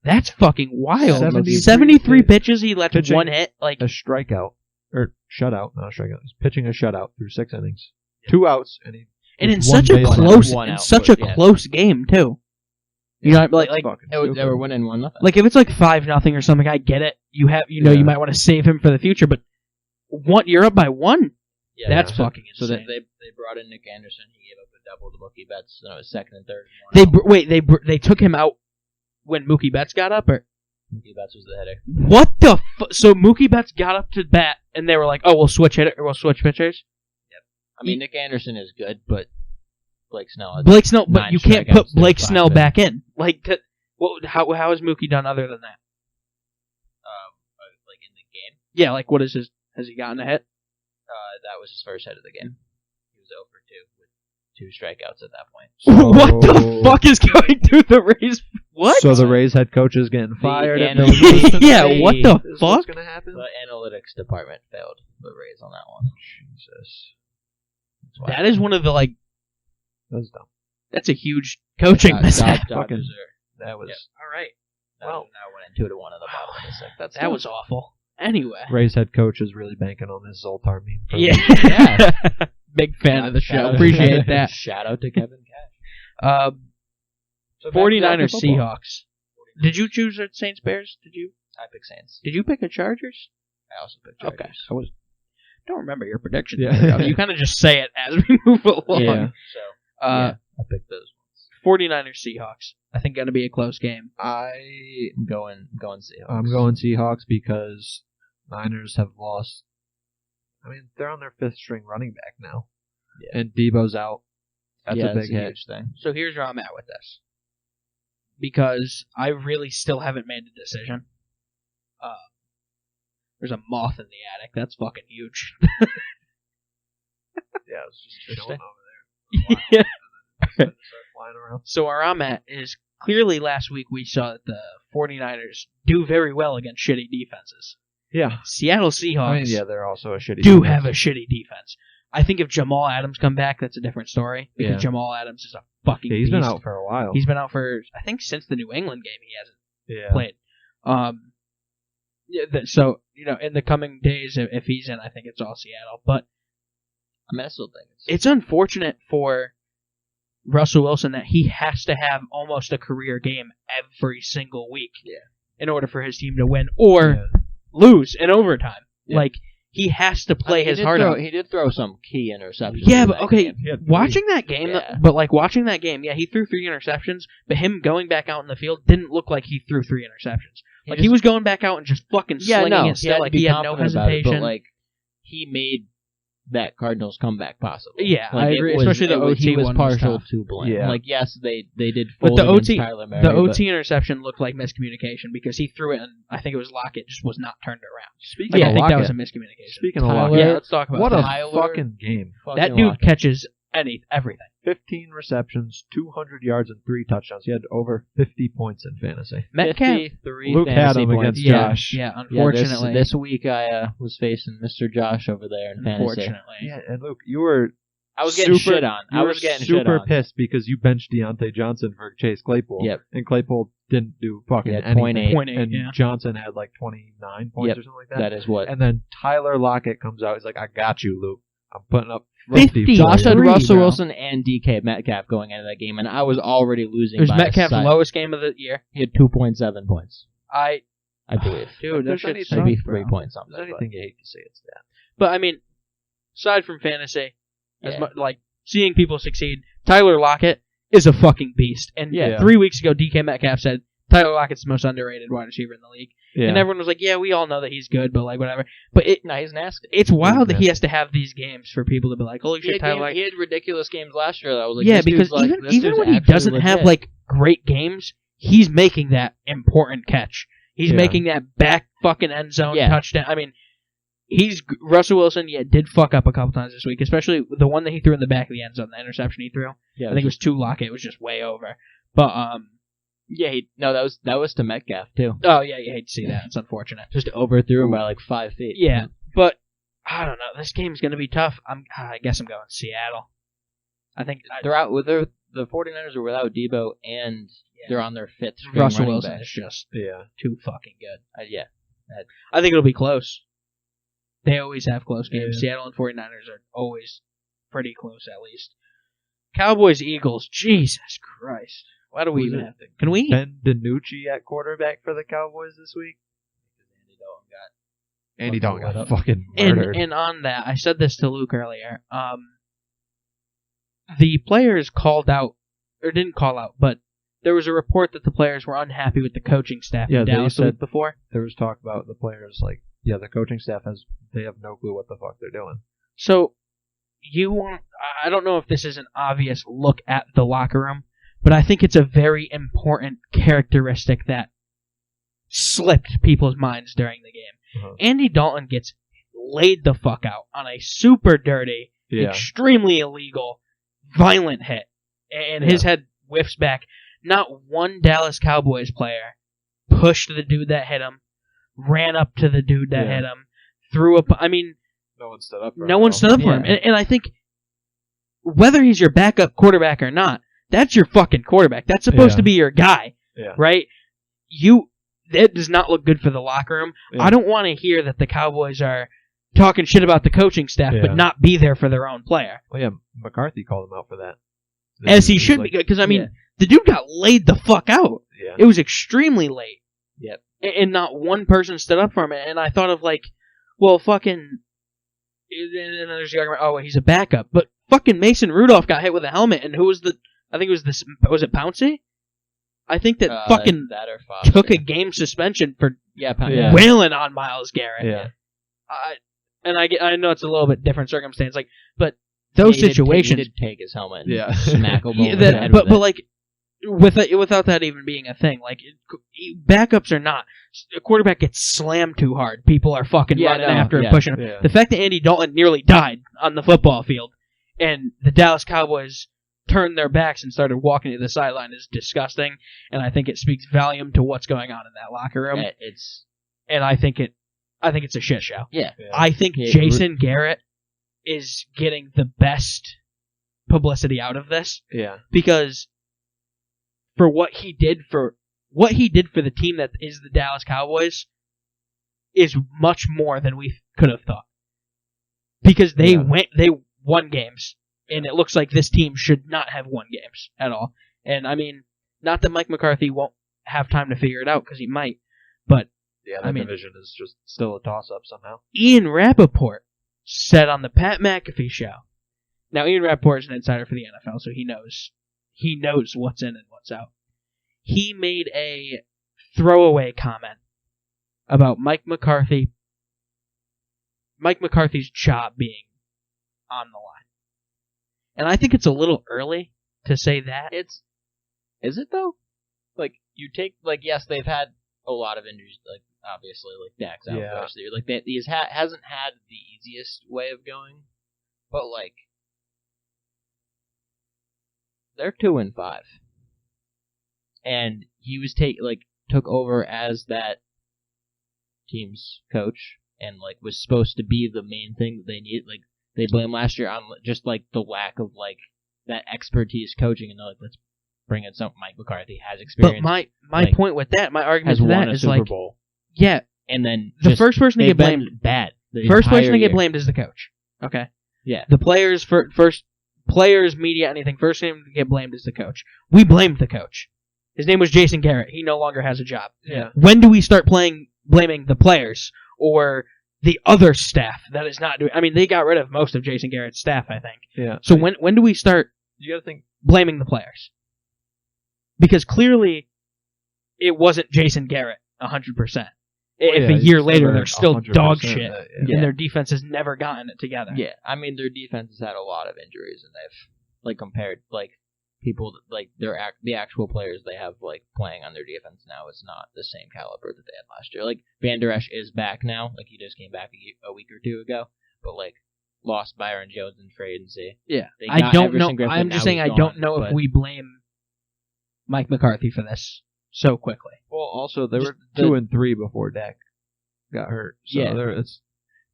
That's fucking wild. 73 73 pitches, he left pitching 1 hit. Like, A strikeout or shutout, not a strikeout. He's pitching a shutout through 6 innings, 2 outs, and he. and in with one such a base on close, one in out, such but a yeah. close game too. You know, like fucking They were stupid. winning 1-0. Like if it's like 5-0 or something, I get it. You Yeah. you might want to save him for the future, but you're up by 1. Yeah, That's so- fucking So insane. they brought in Nick Anderson. He gave up a double to Mookie Betts. So it was 2nd and 3rd. They took him out when Mookie Betts got up, or Mookie Betts was the hitter. what the? So Mookie Betts got up to bat, and they were like, "Oh, we'll switch hitter, or we'll switch pitchers." I mean, Nick Anderson is good, but Blake Snell. Blake Snell, but 9 you can't put strikeouts, Blake 5 Snell hits. back in. Like, how has Mookie done other than that? Like in the game, Yeah, like what is his? Has he gotten a hit? that was his first hit of the game. He was 0 for 2 with 2 strikeouts at that point. What the fuck is going through the Rays? What? So the Rays head coach is getting fired. The if they analytics- lose tonight? Yeah, what the Is fuck? what's gonna happen? The analytics department failed the Rays on that one. Jesus, That's why- That is one of the like. that's dumb. That's a huge coaching mishap. Dodgers That was All right. now winning 2-1 in the bottom of the 6th. That was awful. Anyway. Ray's head coach is really banking on this Zoltar meme. Yeah. Big fan of the show. Appreciate that. Shout out to Kevin Cash. 49ers Seahawks. Did you choose the Saints Bears? Did you? I picked Saints. Did you pick a Chargers? I also picked Chargers. Okay. Don't remember your predictions. Yeah. You kind of just say it as we move along. Yeah. So, I picked those 49ers Seahawks. I think going to be a close game. I'm going Seahawks. I'm going Seahawks because Niners have lost. I mean, they're on their 5th string running back now. Yeah. And Debo's out. That's a big hit. huge thing. So here's where I'm at with this. Because I really still haven't made a decision. There's a moth in the attic. That's fucking huge. Yeah, it's just chilling Yeah. over there. Start flying around. So where I'm at is clearly last week we saw that the 49ers do very well against shitty defenses. Yeah. Seattle Seahawks I mean, yeah, they're also a shitty do defense. have a shitty defense. I think if Jamal Adams come back, that's a different story. Because Yeah. Jamal Adams is a fucking Yeah, he's been beast. out for a while. He's been out for, I think, since the New England game he hasn't yeah. played. So, in the coming days, if he's in, I think it's all Seattle. But I mean, I still think it's unfortunate for Russell Wilson that he has to have almost a career game every single week in order for his team to win or lose in overtime. Yeah. Like, he has to play his heart out. He did throw some key interceptions. Yeah, in but that okay, game. watching that game, he threw 3 interceptions, but him going back out in the field didn't look like he threw 3 interceptions. Like, he was going back out and just fucking slinging it still, like he had no hesitation. But, like, he made that Cardinals comeback possible. Yeah, like, I agree, especially the OT he was one partial was tough. to blame. Yeah. Like, yes, they did But fold the against OT, Kyler Murray, the but OT interception looked like miscommunication because he threw it and I think it was Lockett just was not turned around. Speaking I of think that Lockett, was a miscommunication. Speaking of Tyler- Lockett, Yeah, let's talk about what that. a Tyler- fucking game. fucking That dude Lockett. catches everything. 15 receptions, 200 yards, and 3 touchdowns. He had over 50 points in fantasy. Metcalf. 53 Luke had fantasy him points. against Yeah, Josh. yeah, Yeah, unfortunately. this week I was facing Mr. Josh over there in fantasy. Unfortunately. Yeah, and Luke, you were I was getting super, shit on. You I were was getting shit super on. pissed because you benched Deontay Johnson for Chase Claypool. Yep. And Claypool didn't do fucking He had anything. 0.8. And yeah. Johnson had like 29 points Yep. or something like that. That is what. And then Tyler Lockett comes out. He's like, I got you, Luke. I'm putting up 50. 50. Josh had Three, Russell bro. Wilson and DK Metcalf going into that game, and I was already losing. It was by a Metcalf's sight. lowest game of the year. He had 2.7 points, I believe. Dude, that There's shit's anything- Maybe sucked, 3 bro. point If something. there's anything you hate to say, it's that. But I mean, aside from fantasy, as Yeah. much like seeing people succeed, Tyler Lockett is a fucking beast. And Yeah. 3 weeks ago, DK Metcalf said Tyler Lockett's the most underrated wide receiver in the league, Yeah. and everyone was like, "Yeah, we all know that he's good, but like whatever." But No, he's nasty. it's wild that he nasty. has to have these games for people to be like, "Holy He shit, had, Tyler Lockett." he had ridiculous games last year. That I was like, Yeah, this because dude's like, even this even dude's when he actually doesn't have legit. like great games, he's making that important catch. He's Yeah. making that back fucking end zone Yeah. touchdown. I mean, Russell Wilson. Yeah, did fuck up a couple times this week, especially the one that he threw in the back of the end zone, the interception he threw. Yeah, I think it was to Lockett. It was just way over. But that was to Metcalf too. oh yeah, you hate to see that. It's unfortunate. Just overthrew him by like 5 feet. Yeah, but I don't know. This game's gonna be tough. I guess I'm going Seattle. I think They're out with the 49ers are without Debo, and they're on their 5th string Russell running Wilson back. is just Yeah. too fucking good. Yeah. I think it'll be close. They always have close games. Yeah. Seattle and 49ers are always pretty close, at least. Cowboys, Eagles. Jesus Christ. Why do we Who's even it? have to? Can we? Ben DiNucci at quarterback for the Cowboys this week. Andy Dalton got fucking murdered. And on that, I said this to Luke earlier. The players called out, or didn't call out, but there was a report that the players were unhappy with the coaching staff Yeah, in they Dallas the said- week before. There was talk about the players, like, yeah, the coaching staff they have no clue what the fuck they're doing. So, I don't know if this is an obvious look at the locker room, but I think it's a very important characteristic that slipped people's minds during the game. Uh-huh. Andy Dalton gets laid the fuck out on a super dirty, Yeah. extremely illegal, violent hit, and his head whiffs back. Not one Dallas Cowboys player pushed the dude that hit him, ran up to the dude that Yeah. hit him, threw up. I mean, No one stood up for him. no one stood up for him. Yeah. And I think whether he's your backup quarterback or not, that's your fucking quarterback. That's supposed Yeah. to be your guy, Yeah. right? that does not look good for the locker room. Yeah. I don't want to hear that the Cowboys are talking shit about the coaching staff, Yeah. but not be there for their own player. Well, yeah, McCarthy called him out for that. As he was should like, be, because, I mean, Yeah. the dude got laid the fuck out. Yeah. It was extremely late. Yep. And not one person stood up for him. And I thought of, like, well, fucking... And there's the argument, oh, he's a backup. But fucking Mason Rudolph got hit with a helmet, and who was the... I think it was this... Was it Pouncey? I think that fucking that or Foster. took a game suspension for Yeah. wailing on Myles Garrett. Yeah. I know it's a little bit different circumstance, like, but those situations... He did take his helmet and Yeah. smack him Yeah, over the head but with it. like without that even being a thing, like backups are not. A quarterback gets slammed too hard. People are fucking running after and pushing him. Yeah. The fact that Andy Dalton nearly died on the football field, and the Dallas Cowboys turned their backs and started walking to the sideline is disgusting, and I think it speaks volume to what's going on in that locker room. And I think it's a shit show. Yeah. I think Jason Garrett is getting the best publicity out of this. Yeah. Because for what he did for the team that is the Dallas Cowboys is much more than we could have thought. Because they won games, and it looks like this team should not have won games at all. And I mean, not that Mike McCarthy won't have time to figure it out, because he might, but Yeah, that division is just still a toss-up somehow. Ian Rappaport said on the Pat McAfee show. Now, Ian Rappaport is an insider for the NFL, so he knows what's in and what's out. He made a throwaway comment about Mike McCarthy's job being on the line. And I think it's a little early to say that. Is it though? Like, you take, like, yes, they've had a lot of injuries, like, obviously, like, Dak's out for the rest of the year. Like, he hasn't had the easiest way of going, but, like, they're 2-5. And he was took over as that team's coach, and, like, was supposed to be the main thing that they need. Like, they blamed last year on just, like, the lack of, like, that expertise coaching, and they're like, let's bring in something Mike McCarthy has experience. But my point with that, my argument to that is Super like, Bowl. Yeah, and then the first person to get blamed, bad. First person to get blamed is the coach. Okay. Yeah. The players players, media, anything. First name to get blamed is the coach. We blamed the coach. His name was Jason Garrett. He no longer has a job. Yeah. When do we start blaming the players or the other staff that is not doing? I mean, they got rid of most of Jason Garrett's staff, I think. Yeah. So when do we start? You got to think blaming the players, because clearly it wasn't Jason Garrett 100%. If a year later they're still dog shit and their defense has never gotten it together. Yeah, I mean, their defense has had a lot of injuries, and they've, like, compared, like, people that, like, the actual players they have, like, playing on their defense now is not the same caliber that they had last year. Like, Van Der Esch is back now, like, he just came back a week or two ago, but, like, lost Byron Jones and free agency. Yeah, I don't know. I'm just saying I don't know if we blame Mike McCarthy for this so quickly. Well, also they were 2-3 before Dak got hurt. So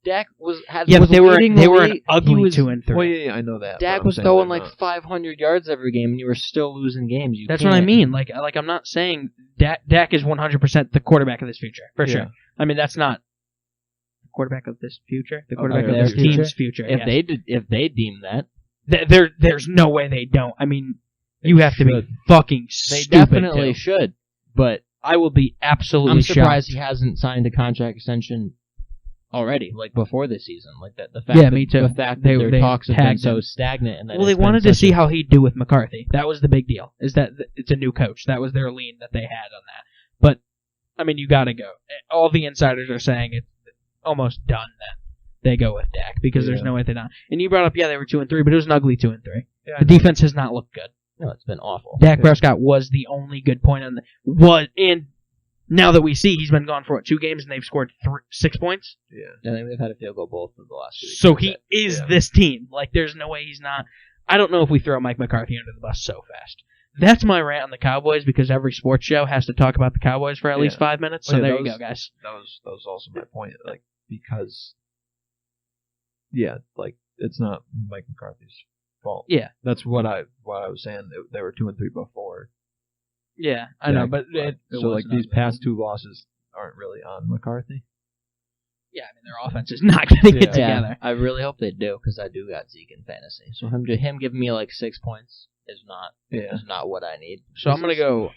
Dak was but they were an ugly 2-3. Well, yeah, I know that. Dak was throwing like 500 yards every game, and you were still losing games. That's what I mean. Like I'm not saying Dak is 100% the quarterback of this future for sure. I mean, that's not the quarterback of this future. The quarterback of this team's future. If they deem that, there's no way they don't. I mean, you have to be fucking stupid. They definitely should. But I will be absolutely I'm surprised shocked. he hasn't signed a contract extension already, like before this season. Like that, the fact me too. The fact that their talks have been so stagnant, and that they wanted to see how he'd do with McCarthy. That was the big deal. Is that it's a new coach? That was their lean that they had on that. But I mean, you got to go. All the insiders are saying it's almost done that they go with Dak because there's no way they're not. And you brought up, they were 2-3, but it was an ugly 2-3. Yeah, the defense has not looked good. No, it's been awful. Dak Prescott was the only good point on and now that we see he's been gone for 2 games and they've scored 6 points. Yeah, they've had a field goal both of the last 2 weeks. So he is this team. Like, there's no way he's not. I don't know if we throw Mike McCarthy under the bus so fast. That's my rant on the Cowboys, because every sports show has to talk about the Cowboys for at least 5 minutes. So there you go, guys. That was also my point. Like, because like, it's not Mike McCarthy's fault. Yeah, that's what I was saying. They were 2-3 before. Yeah, I know, but so like these past 2 losses aren't really on McCarthy. yeah, I mean their offense is not getting it together. I really hope they do because I do got Zeke in fantasy. So him giving me like 6 points is not what I need. So I'm gonna go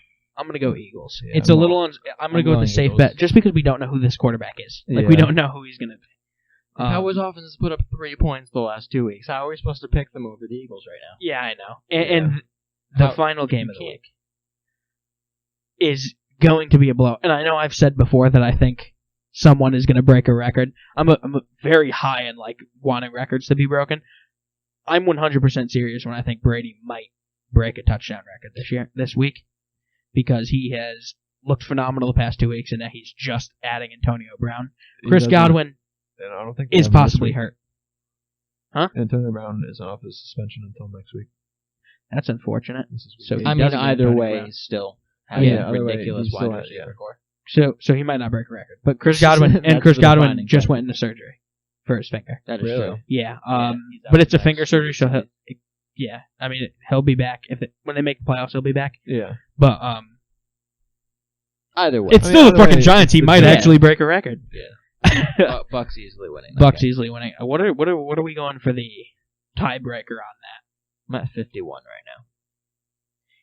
Eagles. Yeah, It's a little. I'm gonna go with the safe Eagles. bet just because we don't know who this quarterback is. Like we don't know who he's gonna be. Cowboys offense has put up 3 points the last 2 weeks. How are we supposed to pick them over the Eagles right now? Yeah, I know. And the final game of the week is going to be a blow. And I know I've said before that I think someone is going to break a record. I'm a very high in like wanting records to be broken. I'm 100% serious when I think Brady might break a touchdown record this week, because he has looked phenomenal the past 2 weeks, and now he's just adding Antonio Brown. Chris Godwin I don't think is possibly hurt. Huh? Antonio Brown is off his suspension until next week. That's unfortunate. So he I mean, doesn't get either Antonio way, Brown. he's still Yeah, having a either way, ridiculous he's still wide at- receiver core. So he might not break a record. But Chris Godwin That's Chris the Godwin defining just factor. went into surgery for his finger. That is Really? true. Yeah. He's out But it's a next finger surgery, so week. I mean he'll be back when they make the playoffs. He'll be back. Yeah. But Either way, it's still the either fucking way, Giants. He might yeah. actually break a record. Bucks easily winning. that Bucks game. easily winning. What are we going for the tiebreaker on that? I'm at 51 right now.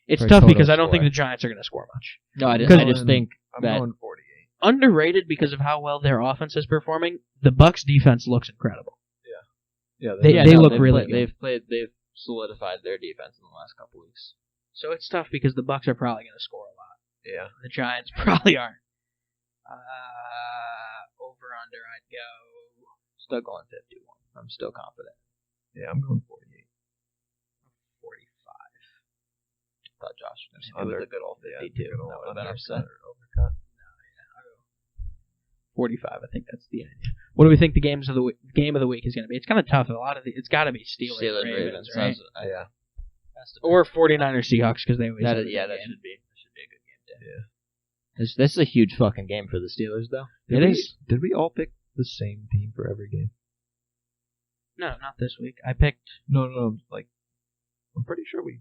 It's For tough total because I don't think score. the Giants are going to score much. No, I Because- just think I'm that going 48. Underrated because of how well their offense is performing. The Bucks defense looks incredible. Yeah, They look really good. They've solidified their defense in the last couple weeks. So it's tough because the Bucks are probably going to score a lot. Yeah. The Giants probably aren't. Over under, I'd go. Still going 51. I'm still confident. Yeah, I'm going 48. 45. Thought Josh was Just going to under- hit with a good old 52. good old That would have been under, upset. under, overcut. 45. I think that's the idea. What do we think the game of the week is going to be? It's kind of tough. It's got to be Steelers Ravens, right? Yeah. Or 49ers Seahawks because they always have a good That game. should be a good game too. Yeah. This is a huge fucking game for the Steelers though. Did we all pick the same team for every game? No, not this week. I picked. No. Like, I'm pretty sure we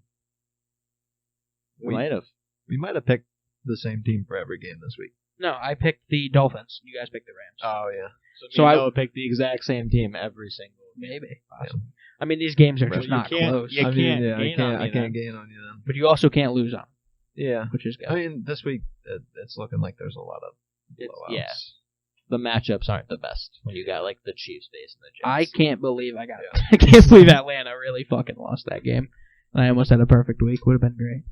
Might have. might have picked the same team for every game this week. No, I picked the Dolphins. You guys picked the Rams. Oh yeah. So I would pick the exact same team every single game. maybe. Possibly. I mean, these games are just not close. You I mean, can't yeah, gain on me I can't then. gain on you then. But you also can't lose on them, Yeah. which is good. I mean, this week it's looking like there's a lot of It's- blowouts. yeah. The matchups aren't the best when you got like the Chiefs facing the Jets. I can't believe I can't believe Atlanta really fucking lost that game. I almost had a perfect week. Would have been great.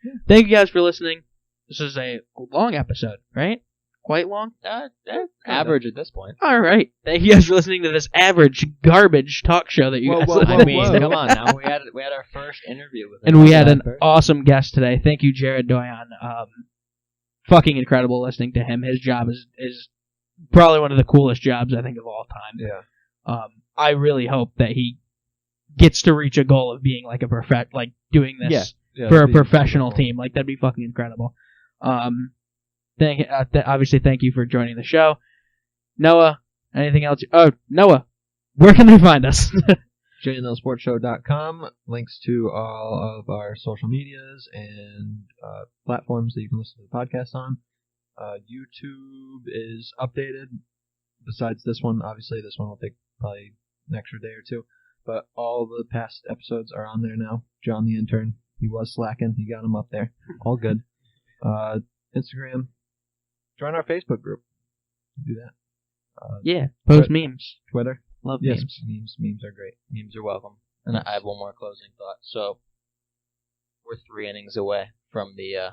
Yeah. Thank you guys for listening. This is a long episode, right? Quite long. Average at this point. All right. Thank you guys for listening to this average garbage talk show that you guys whoa, listen I to. mean, come on now. We had our first interview with And we had an person. awesome guest today. Thank you, Jared Doyon. Fucking incredible listening to him. His job is probably one of the coolest jobs I think of all time. Yeah. I really hope that he gets to reach a goal of being like doing this Yeah, for a that'd be professional super cool. team. Like that'd be fucking incredible. Obviously, thank you for joining the show, Noah. Anything else? Oh, Noah, where can they find us? JNLSportsShow.com, links to all of our social medias and platforms that you can listen to the podcast on. YouTube is updated. Besides this one, obviously this one will take probably an extra day or two. But all the past episodes are on there now. John the intern, he was slacking. He got them up there. All good. Instagram. Join our Facebook group. Do that. Yeah, post memes. Twitter. Love Yes, memes. memes are great. Memes are welcome. And I have one more closing thought. So, we're 3 innings away from the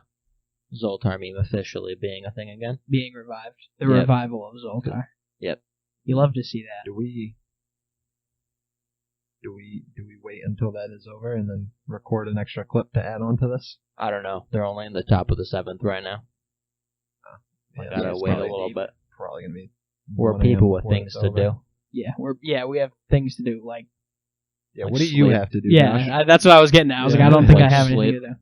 Zoltar meme officially being a thing again. Being revived. The Yep. revival of Zoltar. Yep. You love to see that. Do we wait until that is over and then record an extra clip to add on to this? I don't know. They're only in the top of the 7th right now. I gotta it's wait a probably little bit. Probably gonna be. We're 1 a.m. people with before things it's to over. do. We have things to do. Like Yeah, Like what do you sleep. have to do? Josh? that's what I was getting at. I was Yeah. like, I don't think Like I have anything sleep. to do.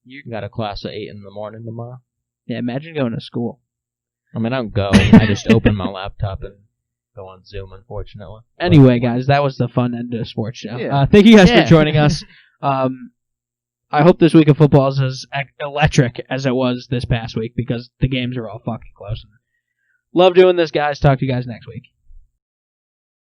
You got a class at 8 in the morning tomorrow? Yeah, imagine going to school. I mean, I don't go. I just open my laptop and go on Zoom, unfortunately. Anyway, guys, that was the fun end of the sports show. Yeah. Thank you guys Yeah. for joining us. I hope this week of football is as electric as it was this past week because the games are all fucking close. Love doing this, guys. Talk to you guys next week.